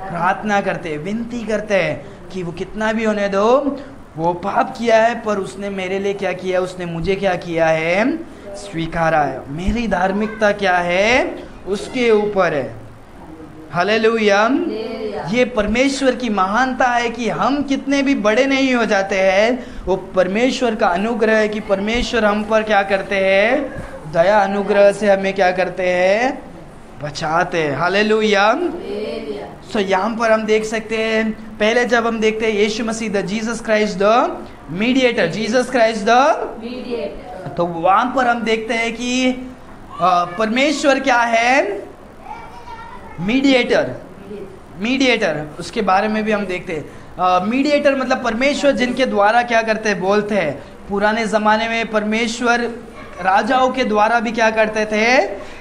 प्रार्थना करते हैं, विनती करते हैं कि वो कितना भी होने दो, वो पाप किया है, पर उसने मेरे लिए क्या किया? उसने मुझे क्या किया है? स्वीकारा है। मेरी धार्मिकता क्या है? उसके ऊपर है। हालेलुया। ये परमेश्वर की महानता है कि हम कितने भी बड़े नहीं हो जाते हैं, वो परमेश्वर का अनुग्रह है कि परमेश्वर हम पर क्या करते हैं? दया अनुग्रह से हमें क्या करते हैं? बचाते हैं। हालेलुया। सो यहाँ पर हम देख सकते हैं, पहले जब हम देखते हैं Yeshu Masih the Jesus Christ the mediator, Jesus Christ the mediator, तो वहां पर हम देखते हैं कि परमेश्वर क्या है? मीडिएटर। मीडिएटर, उसके बारे में भी हम देखते हैं। मीडिएटर मतलब परमेश्वर जिनके द्वारा क्या करते हैं? बोलते हैं। पुराने ज़माने में परमेश्वर राजाओं के द्वारा भी क्या करते थे,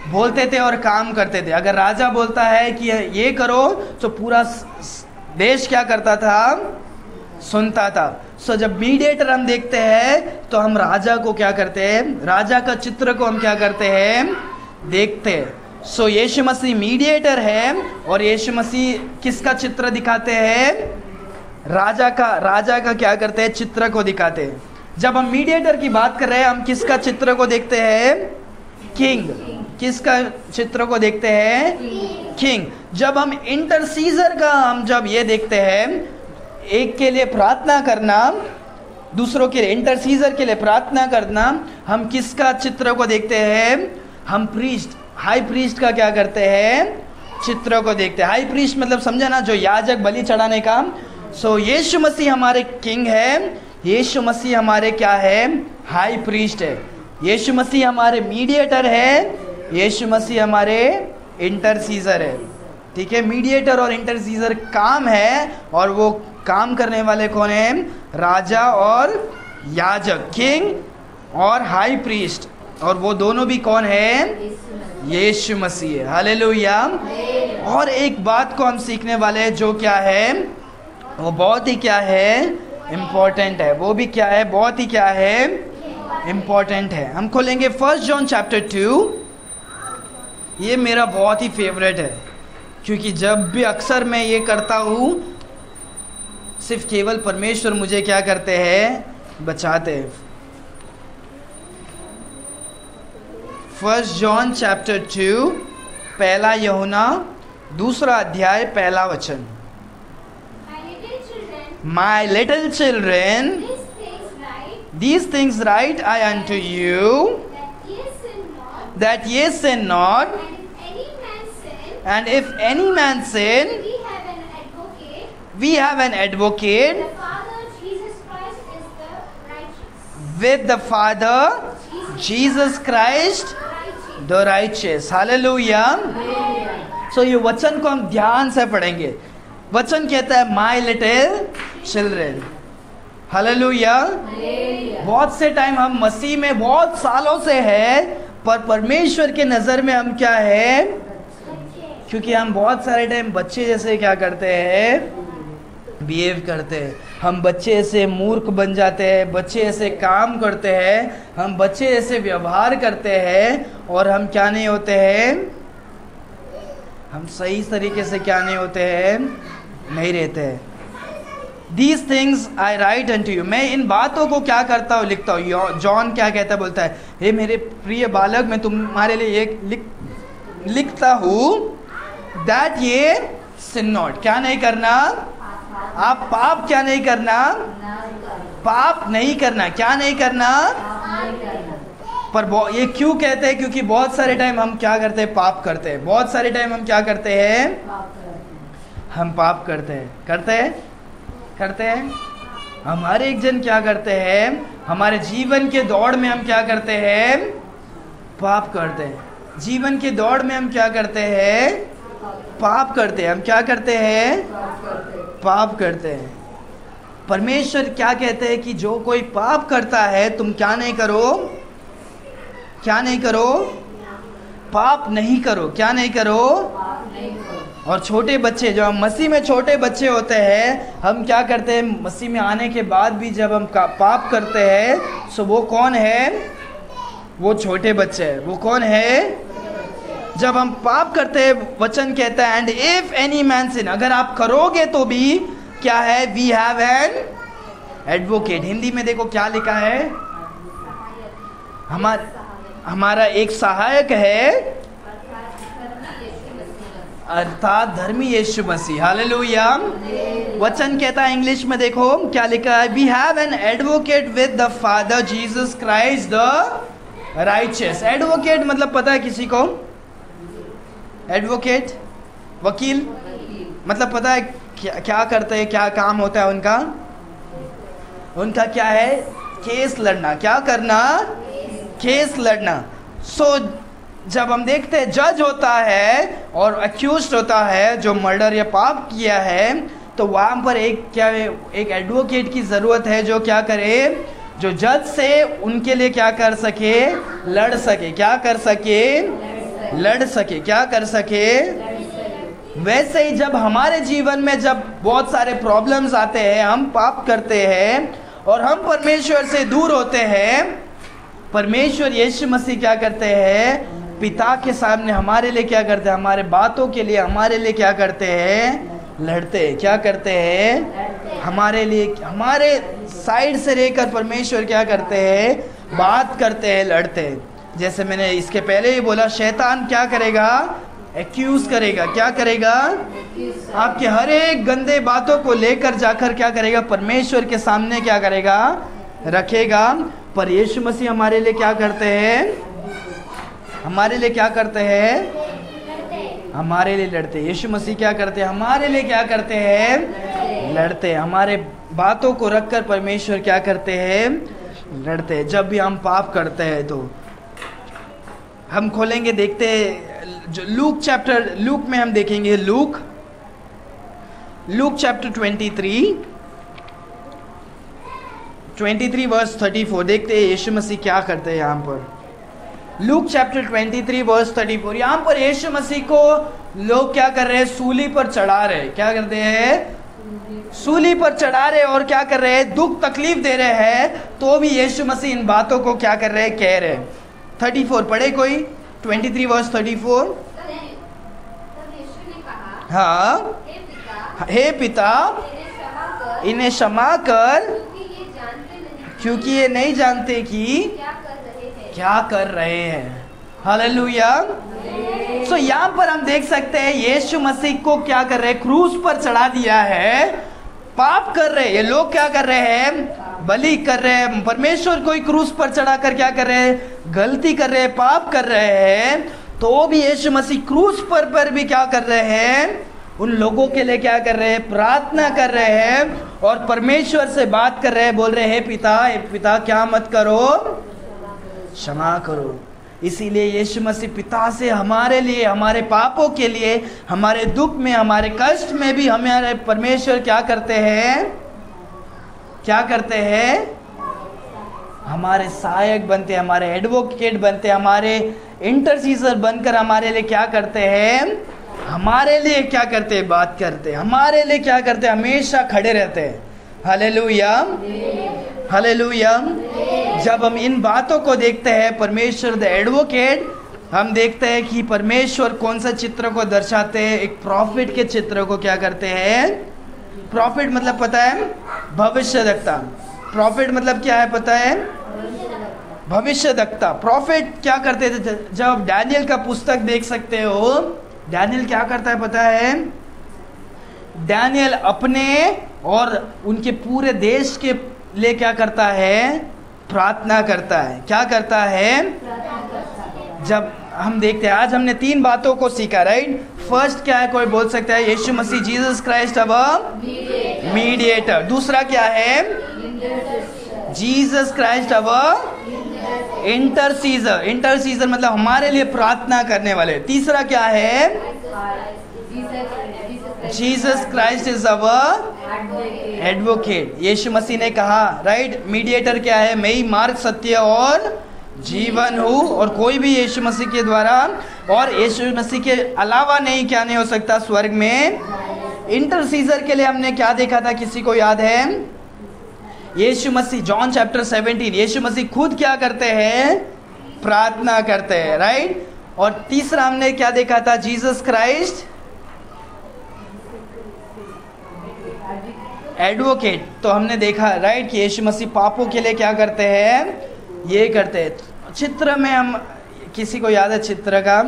बोलते थे और काम करते थे। अगर राजा बोलता है कि ये करो तो पूरा देश क्या करता था, सुनता था। सो जब मीडिएटर हम देखते हैं तो हम राजा को क्या करते हैं, राजा का चित्र को हम क्या करते हैं, देखते हैं। सो यीशु मसीह मीडिएटर है और यीशु मसीह किसका चित्र दिखाते हैं, राजा का क्या करते हैं, चित्र को दिखाते हैं। जब हम मीडिएटर की बात कर रहे हैं, हम किसका चित्र को देखते हैं, किंग। किसका चित्र को देखते हैं, किंग। जब हम इंटरसीजर का हम जब ये देखते हैं, एक के लिए प्रार्थना करना, दूसरों के लिए, इंटरसीजर के लिए प्रार्थना करना, हम किसका चित्र को देखते हैं, हम प्रीस्ट, हाई प्रीस्ट का क्या करते हैं, चित्र को देखते हैं। हाई प्रीस्ट मतलब समझा ना, जो याजक बलि चढ़ाने का। सो यीशु मसीह हमारे किंग है, यीशु मसीह हमारे क्या है, हाई प्रीस्ट है। यीशु मसीह हमारे मीडिएटर है, यीशु मसीह हमारे इंटरसीजर है। ठीक है, मीडिएटर और इंटरसीजर काम है, और वो काम करने वाले कौन है, राजा और याजक, किंग और हाई प्रीस्ट। और वो दोनों भी कौन है, यीशु मसीह है। हालेलुया। और एक बात को हम सीखने वाले हैं, जो क्या है, वो बहुत ही क्या है, इम्पोर्टेंट है। वो भी क्या है, बहुत ही क्या है, इम्पोर्टेंट है। हम खोलेंगे 1 जॉन चैप्टर 2। ये मेरा बहुत ही फेवरेट है, क्योंकि जब भी अक्सर मैं ये करता हूँ, सिर्फ केवल परमेश्वर मुझे क्या करते हैं, बचाते हैं। 1 जॉन चैप्टर 2, पहला यूहन्ना 2 अध्याय 1 वचन। My little children, these things write I unto you, that ye sin not. And if any man sin, we have an advocate with the Father, Jesus Christ the righteous. Hallelujah. So ये वचन को हम ध्यान से पढ़ेंगे। वचन कहता है माई लिटिल चिल्ड्रेन। हालेलुया। बहुत से टाइम हम मसीह में बहुत सालों से है, पर परमेश्वर के नज़र में हम क्या है, क्योंकि हम बहुत सारे टाइम बच्चे जैसे क्या करते हैं, बिहेव करते हैं। हम बच्चे ऐसे मूर्ख बन जाते हैं, बच्चे ऐसे काम करते हैं, हम बच्चे ऐसे व्यवहार करते हैं, और हम क्या नहीं होते हैं, हम सही तरीके से क्या नहीं होते हैं, नहीं रहते हैं। These things I write unto you. मैं इन बातों को क्या करता हूँ, लिखता हूँ। जॉन क्या कहता है, बोलता है, हे मेरे प्रिय बालक, मैं तुम्हारे लिए एक लिखता हूँ, that ये sin not, क्या नहीं करना, आप पाप क्या नहीं करना, पाप नहीं करना, क्या नहीं करना। पर ये क्यों कहते हैं, क्योंकि बहुत सारे टाइम हम क्या करते हैं, पाप करते हैं। बहुत सारे टाइम हम क्या करते हैं, हम पाप करते हैं, करते हैं। हम हर एक जन क्या करते हैं, हमारे जीवन के दौड़ में हम क्या करते हैं, पाप करते हैं। जीवन के दौड़ में हम क्या करते हैं, पाप करते हैं। हम क्या करते हैं, पाप करते हैं। परमेश्वर क्या कहते हैं कि जो कोई पाप करता है, तुम क्या नहीं करो, क्या नहीं करो, पाप नहीं करो, क्या नहीं करो। और छोटे बच्चे, जो हम मसीह में छोटे बच्चे होते हैं, हम क्या करते हैं, मसीह में आने के बाद भी जब हम पाप करते हैं, सो वो कौन है, वो छोटे बच्चे हैं। वो कौन है, जब हम पाप करते हैं, वचन कहता है and if any man sin, अगर आप करोगे तो भी क्या है, we have an advocate. Hindi में देखो क्या लिखा है, हमारा एक सहायक है, अर्थात धर्मी यीशु मसीह। हालेलुया। वचन कहता है, इंग्लिश में देखो क्या लिखा है, we have an advocate with the father Jesus Christ the righteous. Advocate मतलब पता है किसी को, एडवोकेट वकील, मतलब पता है क्या करते हैं, क्या काम होता है उनका, उनका क्या है, केस लड़ना। क्या करना, केस लड़ना। सो जब हम देखते हैं जज होता है और अक्यूज्ड होता है, जो मर्डर या पाप किया है, तो वहाँ पर एक क्या है, एक एडवोकेट की ज़रूरत है, जो क्या करे, जो जज से उनके लिए क्या कर सके, लड़ सके, क्या कर सके, लड़ सके, क्या कर सके। वैसे ही जब हमारे जीवन में जब बहुत सारे प्रॉब्लम्स आते हैं, हम पाप करते हैं और हम परमेश्वर से दूर होते हैं, परमेश्वर यीशु मसीह क्या करते हैं, पिता के सामने हमारे लिए क्या करते हैं, हमारे बातों के लिए हमारे लिए क्या करते हैं, लड़ते हैं। क्या करते हैं, हमारे लिए, हमारे साइड से रहकर परमेश्वर क्या करते हैं, बात करते हैं, लड़ते हैं। जैसे मैंने इसके पहले ही बोला, शैतान क्या करेगा, एक्यूज करेगा, क्या करेगा, आपके हर एक गंदे बातों को लेकर जाकर क्या करेगा, परमेश्वर के सामने क्या करेगा, रखेगा। पर यीशु मसीह हमारे लिए क्या करते हैं, हमारे लिए क्या करते हैं, हमारे लिए लड़ते हैं। यीशु मसीह क्या करते हैं, हमारे लिए क्या करते हैं, लड़ते हैं। हमारे बातों को रखकर परमेश्वर क्या करते हैं, लड़ते हैं। जब भी हम पाप करते हैं तो हम खोलेंगे, देखते हैं जो लूक में हम देखेंगे, लूक चैप्टर 23 वर्स 34 देखते हैं यीशु मसीह क्या करते हैं यहाँ पर। लूक चैप्टर 23 वर्स 34, यहाँ पर यीशु मसीह को लोग क्या कर रहे हैं, सूली पर चढ़ा रहे हैं। क्या करते हैं, सूली पर चढ़ा रहे और क्या कर रहे हैं, दुख तकलीफ दे रहे हैं, तो भी यीशु मसीह इन बातों को क्या कर रहे हैं, कह रहे हैं। 34 पढ़े कोई, 23 वर्स 34। तब यीशु ने कहा, हाँ, हे पिता इन्हें क्षमा कर, क्योंकि ये नहीं जानते कि क्या कर रहे हैं। हालेलुया। सो यहाँ पर हम देख सकते हैं यीशु मसीह को क्या कर रहे हैं, क्रूस पर चढ़ा दिया है। पाप कर रहे हैं ये लोग, क्या कर रहे हैं, बलि कर रहे हैं। परमेश्वर को ही क्रूस पर चढ़ाकर क्या कर रहे हैं, गलती कर रहे हैं, पाप कर रहे हैं। तो भी यीशु मसीह क्रूस पर भी क्या कर रहे हैं, उन लोगों के लिए क्या कर रहे हैं, प्रार्थना कर रहे हैं और परमेश्वर से बात कर रहे हैं, बोल रहे हैं, हे पिता क्या मत करो, क्षमा करो। इसीलिए यीशु मसीह पिता से हमारे लिए, हमारे पापों के लिए, हमारे दुख में, हमारे कष्ट में भी हमारे परमेश्वर क्या करते हैं, क्या करते हैं, हमारे सहायक बनते हैं, हमारे एडवोकेट बनते हैं, हमारे इंटरसीजर बनकर हमारे लिए क्या करते हैं, हमारे लिए क्या करते हैं, बात करते हैं, हमारे लिए क्या करते हैं, हमेशा खड़े रहते हैं। Hallelujah, hallelujah. जब हम इन बातों को देखते हैं, परमेश्वर द एडवोकेट, हम देखते हैं कि परमेश्वर कौन सा चित्र को दर्शाते हैं, एक प्रॉफिट के चित्र को क्या करते हैं। प्रॉफिट मतलब पता है, भविष्यद्वक्ता। प्रॉफिट मतलब क्या है पता है, भविष्यद्वक्ता। प्रॉफिट क्या करते थे, जब डैनियल का पुस्तक देख सकते हो, डैनियल क्या करता है पता है, डैनियल अपने और उनके पूरे देश के लिए क्या करता है, प्रार्थना करता है। क्या करता है, जब हम देखते हैं, आज हमने 3 बातों को सीखा, राइट। फर्स्ट क्या है, कोई बोल सकता है, यीशु मसीह जीसस क्राइस्ट अवर मीडिएटर। दूसरा क्या है, जीसस क्राइस्ट अवर इंटरसीजर। इंटरसीजर मतलब हमारे लिए प्रार्थना करने वाले। तीसरा क्या है, Jesus Christ is our advocate. Yeshu Masih ने कहा, राइट, मीडिएटर क्या है, मैं ही मार्ग, सत्य और जीवन हूँ, और कोई भी यीशु मसीह के द्वारा और यीशु मसीह के अलावा नहीं, क्या नहीं हो सकता स्वर्ग में। इंटरसीजर के लिए हमने क्या देखा था, किसी को याद है, यीशु मसीह, जॉन चैप्टर 17, यीशु मसीह खुद क्या करते हैं, प्रार्थना करते हैं, राइट। और तीसरा हमने क्या देखा था, जीसस क्राइस्ट एडवोकेट। तो हमने देखा, राइट, कि यीशु मसीह पापों के लिए क्या करते हैं, ये करते हैं। चित्र में हम, किसी को याद है चित्र का,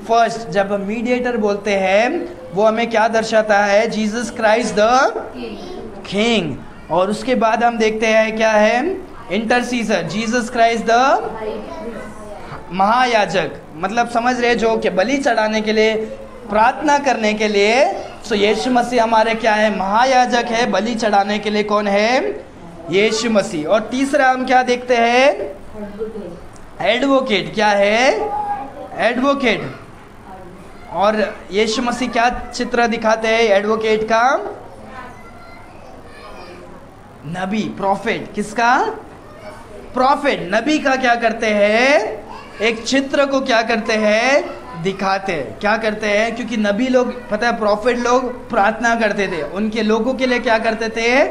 फर्स्ट जब हम मीडिएटर बोलते हैं, वो हमें क्या दर्शाता है, जीसस क्राइस्ट द किंग। और उसके बाद हम देखते हैं क्या है, इंटरसीजर, जीसस क्राइस्ट द महायाजक। मतलब समझ रहे, जो कि बलि चढ़ाने के लिए, प्रार्थना करने के लिए। सो यीशु मसीह हमारे क्या है, महायाजक है। बलि चढ़ाने के लिए कौन है, यीशु मसीह। और तीसरा हम क्या देखते हैं, एडवोकेट। क्या है, एडवोकेट। और यीशु मसीह क्या चित्र दिखाते हैं एडवोकेट का, नबी, प्रॉफिट, किसका? प्रॉफिट, नबी का क्या करते हैं? एक चित्र को क्या करते हैं? दिखाते हैं। क्या करते हैं? क्योंकि नबी लोग, पता है, प्रॉफिट लोग प्रार्थना करते थे, उनके लोगों के लिए क्या करते थे?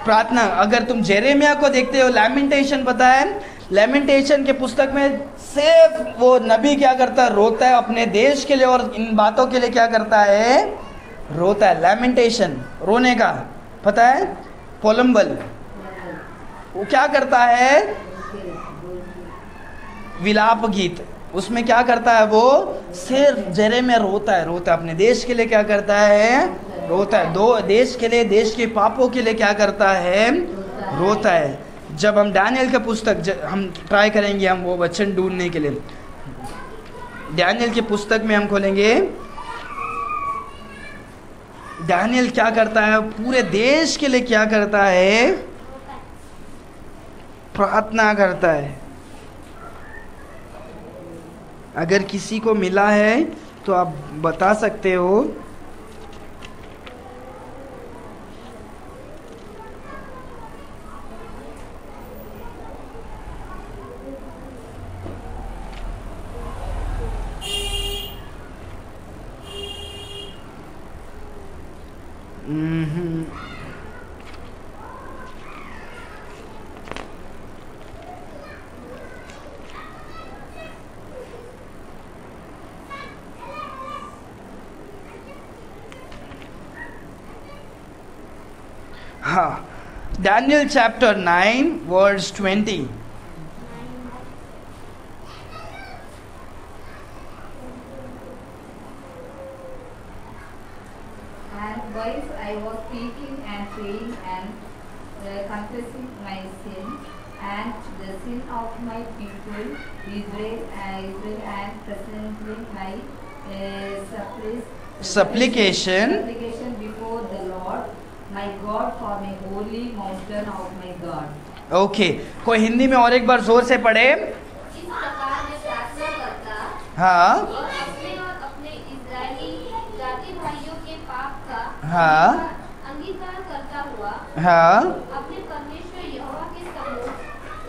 प्रार्थना। अगर तुम जेरेमिया को देखते हो, लैमेंटेशन, पता है, लैमेंटेशन के पुस्तक में सिर्फ वो नबी क्या करता है? रोता है अपने देश के लिए और इन बातों के लिए क्या करता है? रोता है। लैमेंटेशन, रोने का, पता है, पोलम्बल, वो क्या करता है? विलाप गीत, उसमें क्या करता है? वो सिर्फ जेरेमिया रोता है, रोता है अपने देश के लिए, क्या करता है? रोता है। दो देश के लिए, देश के पापों के लिए क्या करता है? रोता है। जब हम डैनियल का पुस्तक हम ट्राई करेंगे, हम वो वचन ढूंढने के लिए, डैनियल के पुस्तक में हम खोलेंगे, डैनियल क्या करता है? पूरे देश के लिए क्या करता है? प्रार्थना करता है। अगर किसी को मिला है तो आप बता सकते हो। हाँ, Daniel chapter 9 verse 20. And whilst I was speaking and praying and confessing my sin and the sin of my people Israel and presently my Supplication before the Lord my God for my holy mountain of my God. Okay, कोई हिंदी में और एक बार जोर से पढ़े। इस प्रकार मैं प्रार्थना करता हाँ और अपने इजरायली जाति भाइयों के पाप का हाँ अंगीकार करता हुआ हाँ अपने परमेश्वर यहोवा के सम्मुख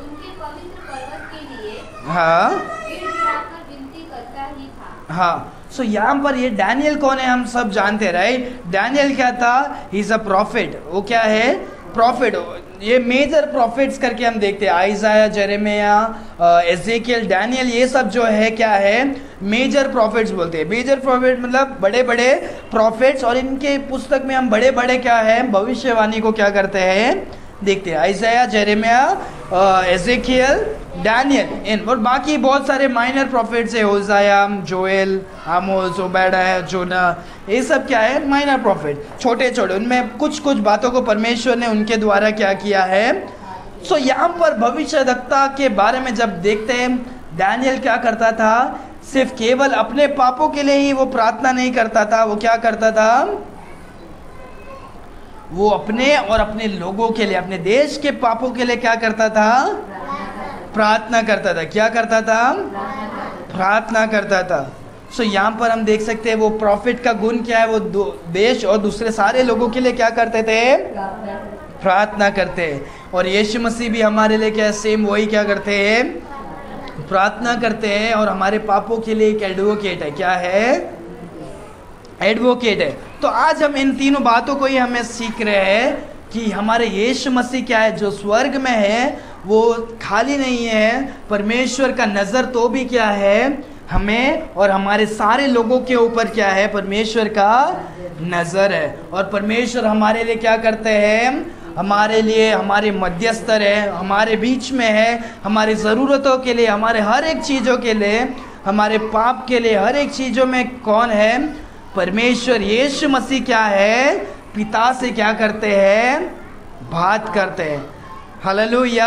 उनके पवित्र पर्वत के लिए हाँ गिड़गिड़ाकर विनती करता ही था। हाँ। सो यहाँ पर ये डैनियल कौन है? हम सब जानते हैं, राइट? डैनियल क्या था? He is a profit. वो क्या है? प्रॉफिट। ये मेजर प्रॉफिट्स करके हम देखते हैं, आइजाया, जेरेमिया, एजेकियल, डैनियल, ये सब जो है क्या है? मेजर प्रॉफिट्स बोलते हैं। मेजर प्रॉफिट मतलब बड़े बड़े प्रॉफिट्स, और इनके पुस्तक में हम बड़े बड़े क्या है? भविष्यवाणी को क्या करते हैं? देखते हैं। आइजाया, जेरेमिया, एजेकियल, डैनियल, इन और बाकी बहुत सारे माइनर प्रॉफिट्स है, होजाया, जोएल, आमोस, ओबैडा, जोना, ये सब क्या है? माइनर प्रॉफिट, छोटे छोटे। उनमें कुछ कुछ बातों को परमेश्वर ने उनके द्वारा क्या किया है। सो यहाँ पर भविष्यवक्ता के बारे में जब देखते हैं, डैनियल क्या करता था? सिर्फ केवल अपने पापों के लिए ही वो प्रार्थना नहीं करता था। वो क्या करता था? वो अपने और अपने लोगों के लिए, अपने देश के पापों के लिए क्या करता था? प्रार्थना करता था। क्या करता था? प्रार्थना करता था। सो यहाँ पर हम देख सकते हैं वो प्रॉफिट का गुण क्या है? वो देश और दूसरे सारे लोगों के लिए क्या करते थे? प्रार्थना करते हैं। और यीशु मसीह भी हमारे लिए क्या सेम वही क्या करते हैं? प्रार्थना करते हैं। और हमारे पापों के लिए एक एडवोकेट है। क्या है? एडवोकेट है। तो आज हम इन तीनों बातों को ही हमें सीख रहे हैं कि हमारे यीशु मसीह क्या है? जो स्वर्ग में है वो खाली नहीं है। परमेश्वर का नज़र तो भी क्या है? हमें और हमारे सारे लोगों के ऊपर क्या है? परमेश्वर का नज़र है। और परमेश्वर हमारे लिए क्या करते हैं? हमारे लिए हमारे मध्यस्थर है, हमारे बीच में है, हमारी ज़रूरतों के लिए, हमारे हर एक चीज़ों के लिए, हमारे पाप के लिए, हर एक चीज़ों में कौन है? परमेश्वर यीशु मसीह क्या है? पिता से क्या करते हैं? बात करते हैं। हालेलुया।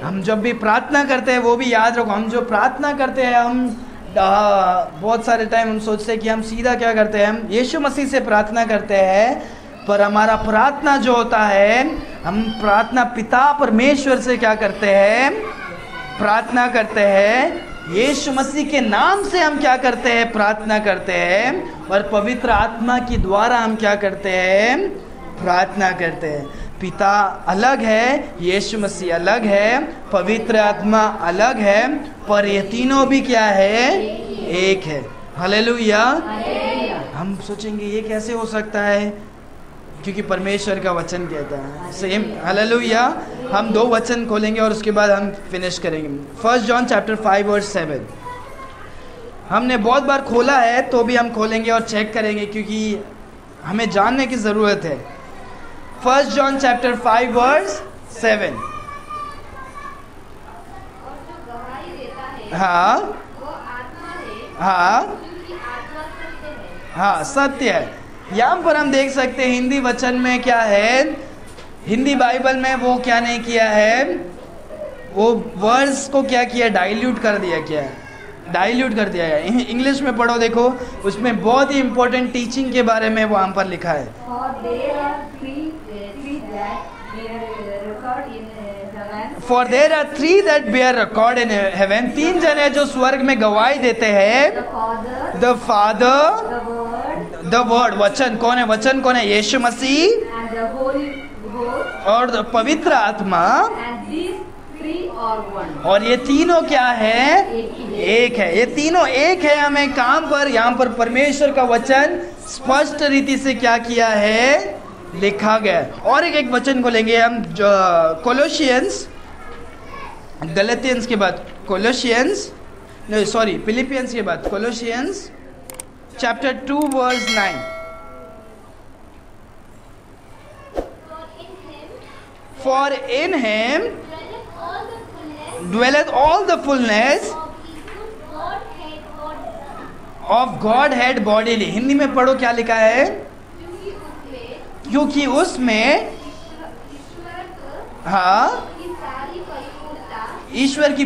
हम जब भी प्रार्थना करते हैं वो भी याद रखो, हम जो प्रार्थना करते हैं, हम बहुत सारे टाइम हम सोचते हैं कि हम सीधा क्या करते हैं? हम यीशु मसीह से प्रार्थना करते हैं, पर हमारा प्रार्थना जो होता है, हम प्रार्थना पिता परमेश्वर से क्या करते हैं? प्रार्थना करते हैं। यीशु मसीह के नाम से हम क्या करते हैं? प्रार्थना करते हैं। और पवित्र आत्मा के द्वारा हम क्या करते हैं? प्रार्थना करते हैं। पिता अलग है, यीशु मसीह अलग है, पवित्र आत्मा अलग है, पर ये तीनों भी क्या है? एक है। हालेलुया। हम सोचेंगे ये कैसे हो सकता है, क्योंकि परमेश्वर का वचन कहता है सेम। हालेलुया। हम 2 वचन खोलेंगे और उसके बाद हम फिनिश करेंगे। 1 जॉन चैप्टर 5 वर्स 7। हमने बहुत बार खोला है तो भी हम खोलेंगे और चेक करेंगे, क्योंकि हमें जानने की ज़रूरत है। 1 जॉन चैप्टर 5 वर्स 7। और जो गवाही देता है हाँ वो आत्मा है, हाँ क्योंकि आत्मा सत्य है। हाँ, सत्य है। यहाँ पर हम देख सकते हैं हिंदी वचन में क्या है, हिंदी बाइबल में वो क्या नहीं किया है, वो वर्ड्स को क्या किया, डाइल्यूट कर दिया। क्या है? डाइल्यूट कर दिया है। इंग्लिश में पढ़ो, देखो उसमें बहुत ही इंपॉर्टेंट टीचिंग के बारे में वहाँ पर लिखा है। For there are three that bear record in heaven. 3 जन है जो स्वर्ग में गवाही देते हैं। The Father, the Word, वचन कौन है? वचन कौन है? यीशु मसीह और पवित्र आत्मा। और ये तीनों क्या है? एक है। ये तीनों एक है। हमें काम पर यहाँ पर परमेश्वर का वचन स्पष्ट रीति से क्या किया है? लिखा गया। और एक वचन को लेंगे हम, जो कोलोशियंस, गलतियंस के बाद कोलोशियंस, नहीं सॉरी, फिलिपियंस के बाद Colossians chapter 2 verse 9। For in him dwelleth all the fullness of Godhead bodily। Hindi में पढ़ो क्या लिखा है? क्योंकि उसमें हाँ ईश्वर की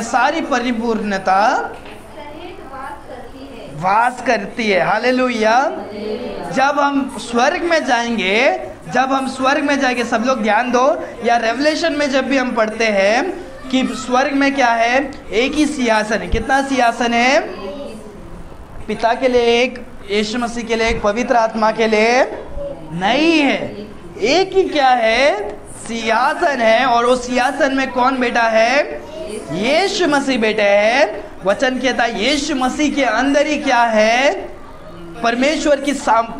सारी परिपूर्णता वास करती है। हालेलुया। जब हम स्वर्ग में जाएंगे, सब लोग ध्यान दो, या रेवलेशन में जब भी हम पढ़ते हैं कि स्वर्ग में क्या है? एक ही सिंहासन है। कितना सिंहासन है? पिता के लिए एक, यीशु मसीह के लिए एक, पवित्र आत्मा के लिए नहीं है। एक ही क्या है? सिंहासन है। और उस सिंहासन में कौन बैठा है? यीशु मसीह बैठे हैं। वचन कहता है यीशु मसीह के अंदर ही क्या है? परमेश्वर की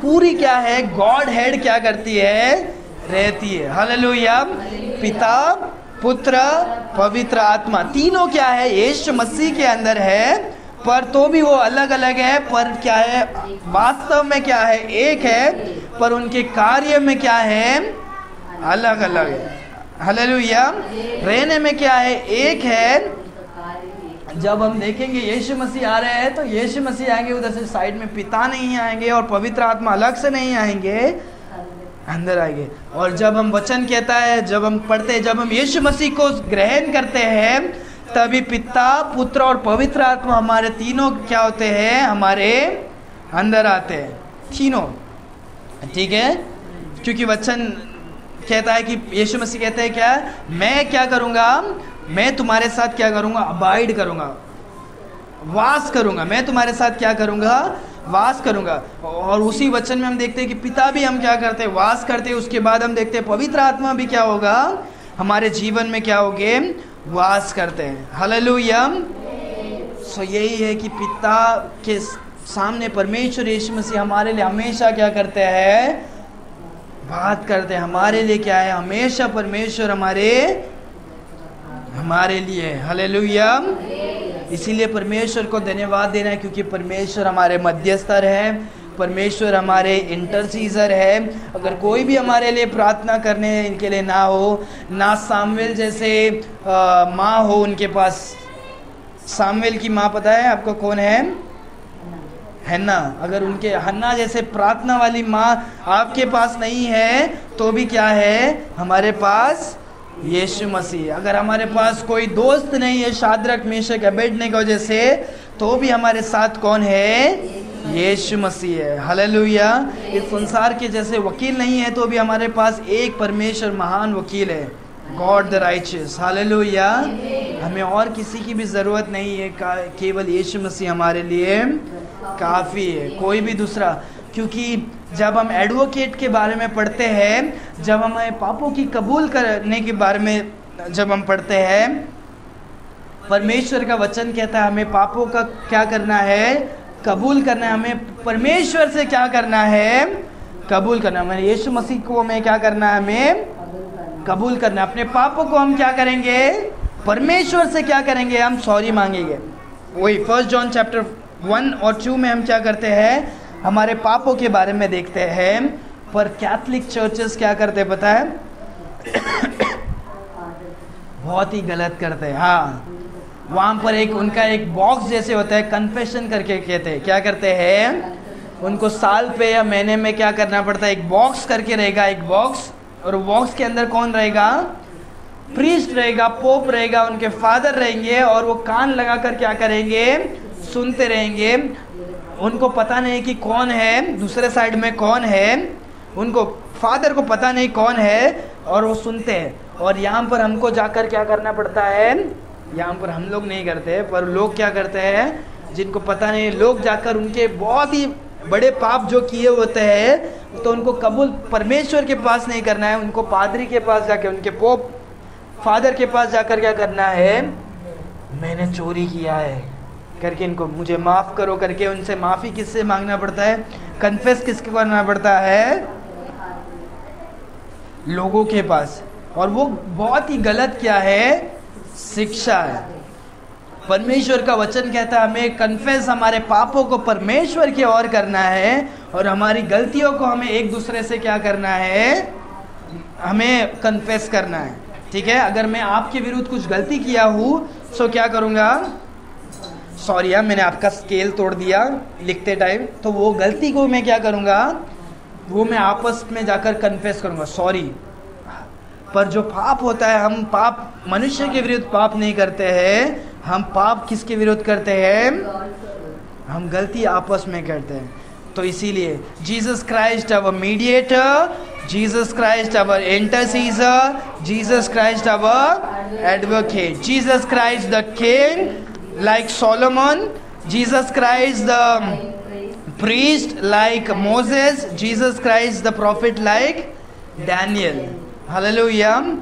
पूरी क्या है? गॉड हेड क्या करती है? रहती है। हालेलुया। पिता, पुत्र, पवित्र आत्मा, तीनों क्या है? यीशु मसीह के अंदर है, पर तो भी वो अलग अलग है। पर क्या है? वास्तव में क्या है? एक है, पर उनके कार्य में क्या है? अलग अलग है। हालेलुया। रहने में क्या है? एक है। जब हम देखेंगे यीशु मसीह आ रहे हैं तो यीशु मसीह आएंगे, उधर से साइड में पिता नहीं आएंगे और पवित्र आत्मा अलग से नहीं आएंगे, अंदर आएंगे। और जब हम वचन कहता है, जब हम पढ़ते हैं, जब हम यीशु मसीह को ग्रहण करते हैं, तभी पिता, पुत्र और पवित्र आत्मा हमारे तीनों क्या होते हैं? हमारे अंदर आते हैं तीनों। ठीक है। क्योंकि वचन कहता है कि यीशु मसीह कहते हैं क्या? मैं क्या करूंगा? मैं तुम्हारे साथ क्या करूंगा? अबाइड करूंगा, वास करूंगा। मैं तुम्हारे साथ क्या करूंगा? वास करूंगा। और उसी वचन में हम देखते हैं कि पिता भी हम क्या करते हैं? वास करते हैं। उसके बाद हम देखते हैं पवित्र आत्मा भी क्या होगा? हमारे जीवन में क्या होगे? वास करते हैं। हालेलुया। सो यही है कि पिता के सामने परमेश्वर यीशु मसीह हमारे लिए हमेशा क्या करते हैं? बात करते हैं। हमारे लिए क्या है? हमेशा परमेश्वर हमारे लिए। हालेलुया। इसीलिए परमेश्वर को धन्यवाद देना है, क्योंकि परमेश्वर हमारे मध्यस्थर है, परमेश्वर हमारे इंटरसीजर है। अगर कोई भी हमारे लिए प्रार्थना करने इनके लिए ना हो, ना सामुएल जैसे माँ हो उनके पास। सामुएल की माँ पता है आपको कौन है? हन्ना। अगर उनके हन्ना जैसे प्रार्थना वाली माँ आपके पास नहीं है, तो भी क्या है? हमारे पास यीशु मसीह। अगर हमारे पास कोई दोस्त नहीं है शाद्रक, मेशक, अबेदnego जैसे, तो भी हमारे साथ कौन है? यीशु मसीह है। हालेलुया। इस संसार के जैसे वकील नहीं है, तो भी हमारे पास एक परमेश्वर महान वकील है, गॉड द राइचियस। हालेलुया। हमें और किसी की भी ज़रूरत नहीं है, केवल यीशु मसीह हमारे लिए काफ़ी है। कोई भी दूसरा क्योंकि जब हम एडवोकेट के बारे में पढ़ते हैं, जब हमें पापों की कबूल करने के बारे में जब हम पढ़ते हैं, परमेश्वर का वचन कहता है हमें पापों का क्या करना है, कबूल करना है। हमें परमेश्वर से क्या करना है, कबूल करना है। हमें यीशु मसीह को हमें क्या करना है, हमें कबूल करना है। अपने पापों को हम क्या करेंगे, परमेश्वर से क्या करेंगे, हम सॉरी मांगेंगे। वही 1 जॉन चैप्टर 1 और 2 में हम क्या करते हैं, हमारे पापों के बारे में देखते हैं। पर कैथलिक चर्चेस क्या करते हैं पता है, बहुत ही गलत करते हैं। हाँ, वहाँ पर एक उनका एक बॉक्स जैसे होता है, कन्फेशन करके कहते हैं। क्या करते हैं, उनको साल पे या महीने में क्या करना पड़ता है, एक बॉक्स करके रहेगा, एक बॉक्स, और बॉक्स के अंदर कौन रहेगा, प्रीस्ट रहेगा, पोप रहेगा, उनके फादर रहेंगे, और वो कान लगाकर क्या करेंगे, सुनते रहेंगे। उनको पता नहीं कि कौन है दूसरे साइड में, कौन है, उनको फादर को पता नहीं कौन है, और वो सुनते हैं। और यहाँ पर हमको जाकर क्या करना पड़ता है, यहाँ पर हम लोग नहीं करते, पर लोग क्या करते हैं, जिनको पता नहीं, लोग जाकर उनके बहुत ही बड़े पाप जो किए होते हैं, तो उनको कबूल परमेश्वर के पास नहीं करना है, उनको पादरी के पास जाकर, उनके पोप फादर के पास जाकर क्या करना है, मैंने चोरी किया है करके, इनको मुझे माफ़ करो करके, उनसे माफ़ी किससे मांगना पड़ता है, कन्फेस किसके करना पड़ता है, लोगों के पास। और वो बहुत ही गलत क्या है, शिक्षा है। परमेश्वर का वचन कहता है हमें कन्फेस, हमारे पापों को परमेश्वर की ओर करना है, और हमारी गलतियों को हमें एक दूसरे से क्या करना है, हमें कन्फेस करना है। ठीक है, अगर मैं आपके विरुद्ध कुछ गलती किया हूँ तो क्या करूँगा, सॉरी यार मैंने आपका स्केल तोड़ दिया लिखते टाइम, तो वो गलती को मैं क्या करूँगा, वो मैं आपस में जाकर कन्फेस करूँगा, सॉरी। पर जो पाप होता है, हम पाप मनुष्य के विरुद्ध पाप नहीं करते हैं, हम पाप किसके विरुद्ध करते हैं, हम गलती आपस में करते हैं। तो इसीलिए Jesus Christ our mediator, Jesus Christ our intercessor, Jesus Christ our advocate, Jesus Christ the king like Solomon, Jesus Christ the priest like Moses, Jesus Christ the prophet like Daniel. Hallelujah.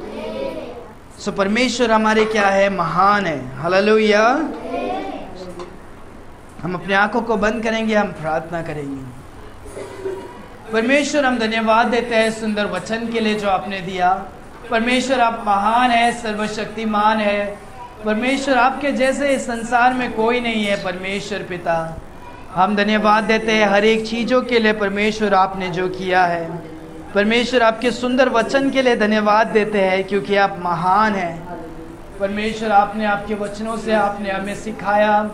So परमेश्वर हमारे क्या है, महान है। हालेलुया। हम अपनी आंखों को बंद करेंगे, हम प्रार्थना करेंगे। परमेश्वर हम धन्यवाद देते हैं सुंदर वचन के लिए जो आपने दिया। परमेश्वर आप महान है, सर्वशक्तिमान है। परमेश्वर आपके जैसे इस संसार में कोई नहीं है। परमेश्वर पिता हम धन्यवाद देते हैं हर एक चीज़ों के लिए परमेश्वर आपने जो किया है। परमेश्वर आपके सुंदर वचन के लिए धन्यवाद देते हैं क्योंकि आप महान हैं। परमेश्वर आपने आपके वचनों से आपने हमें सिखाया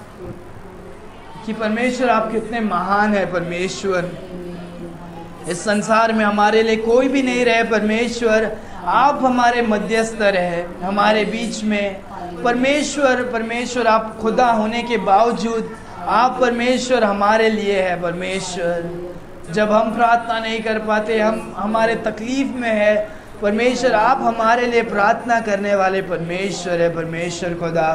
कि परमेश्वर आप कितने महान है। परमेश्वर इस संसार में हमारे लिए कोई भी नहीं रहे। परमेश्वर आप हमारे मध्यस्तर है हमारे बीच में। परमेश्वर आप खुदा होने के बावजूद आप परमेश्वर हमारे लिए है। परमेश्वर जब हम प्रार्थना नहीं कर पाते, हम हमारे तकलीफ में है, परमेश्वर आप हमारे लिए प्रार्थना करने वाले परमेश्वर है। परमेश्वर खुदा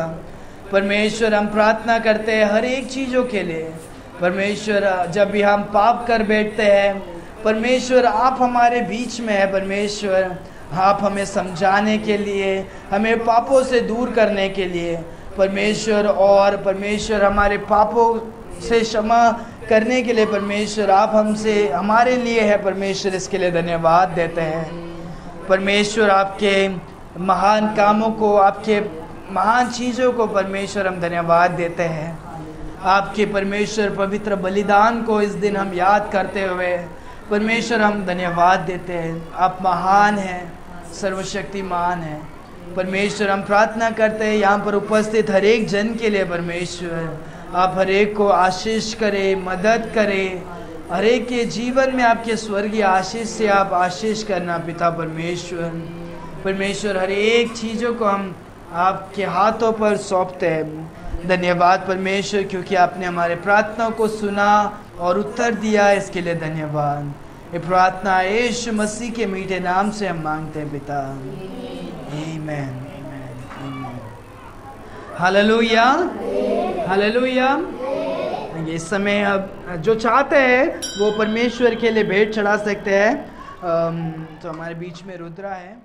परमेश्वर हम प्रार्थना करते हैं हर एक चीज़ों के लिए। परमेश्वर जब भी हम पाप कर बैठते हैं, परमेश्वर आप हमारे बीच में है। परमेश्वर आप हमें समझाने के लिए, हमें पापों से दूर करने के लिए परमेश्वर, और परमेश्वर हमारे पापों से क्षमा करने के लिए परमेश्वर आप हमसे हमारे लिए है। परमेश्वर इसके लिए धन्यवाद देते हैं। परमेश्वर आपके महान कामों को, आपके महान चीज़ों को परमेश्वर हम धन्यवाद देते हैं। आपके परमेश्वर पवित्र बलिदान को इस दिन हम याद करते हुए परमेश्वर हम धन्यवाद देते हैं। आप महान हैं, सर्वशक्तिमान हैं। परमेश्वर हम प्रार्थना करते हैं यहाँ पर उपस्थित हर एक जन के लिए। परमेश्वर आप हर एक को आशीष करें, मदद करें, हर एक के जीवन में आपके स्वर्गीय आशीष से आप आशीष करना पिता परमेश्वर हर एक चीज़ों को हम आपके हाथों पर सौंपते हैं। धन्यवाद परमेश्वर क्योंकि आपने हमारे प्रार्थनाओं को सुना और उत्तर दिया, इसके लिए धन्यवाद। ये प्रार्थना यीशु मसीह के मीठे नाम से हम मांगते हैं पिता, आमीन। हालेलुया, हालेलुया, इस समय अब जो चाहते हैं वो परमेश्वर के लिए भेंट चढ़ा सकते हैं। तो हमारे बीच में रुद्रा है।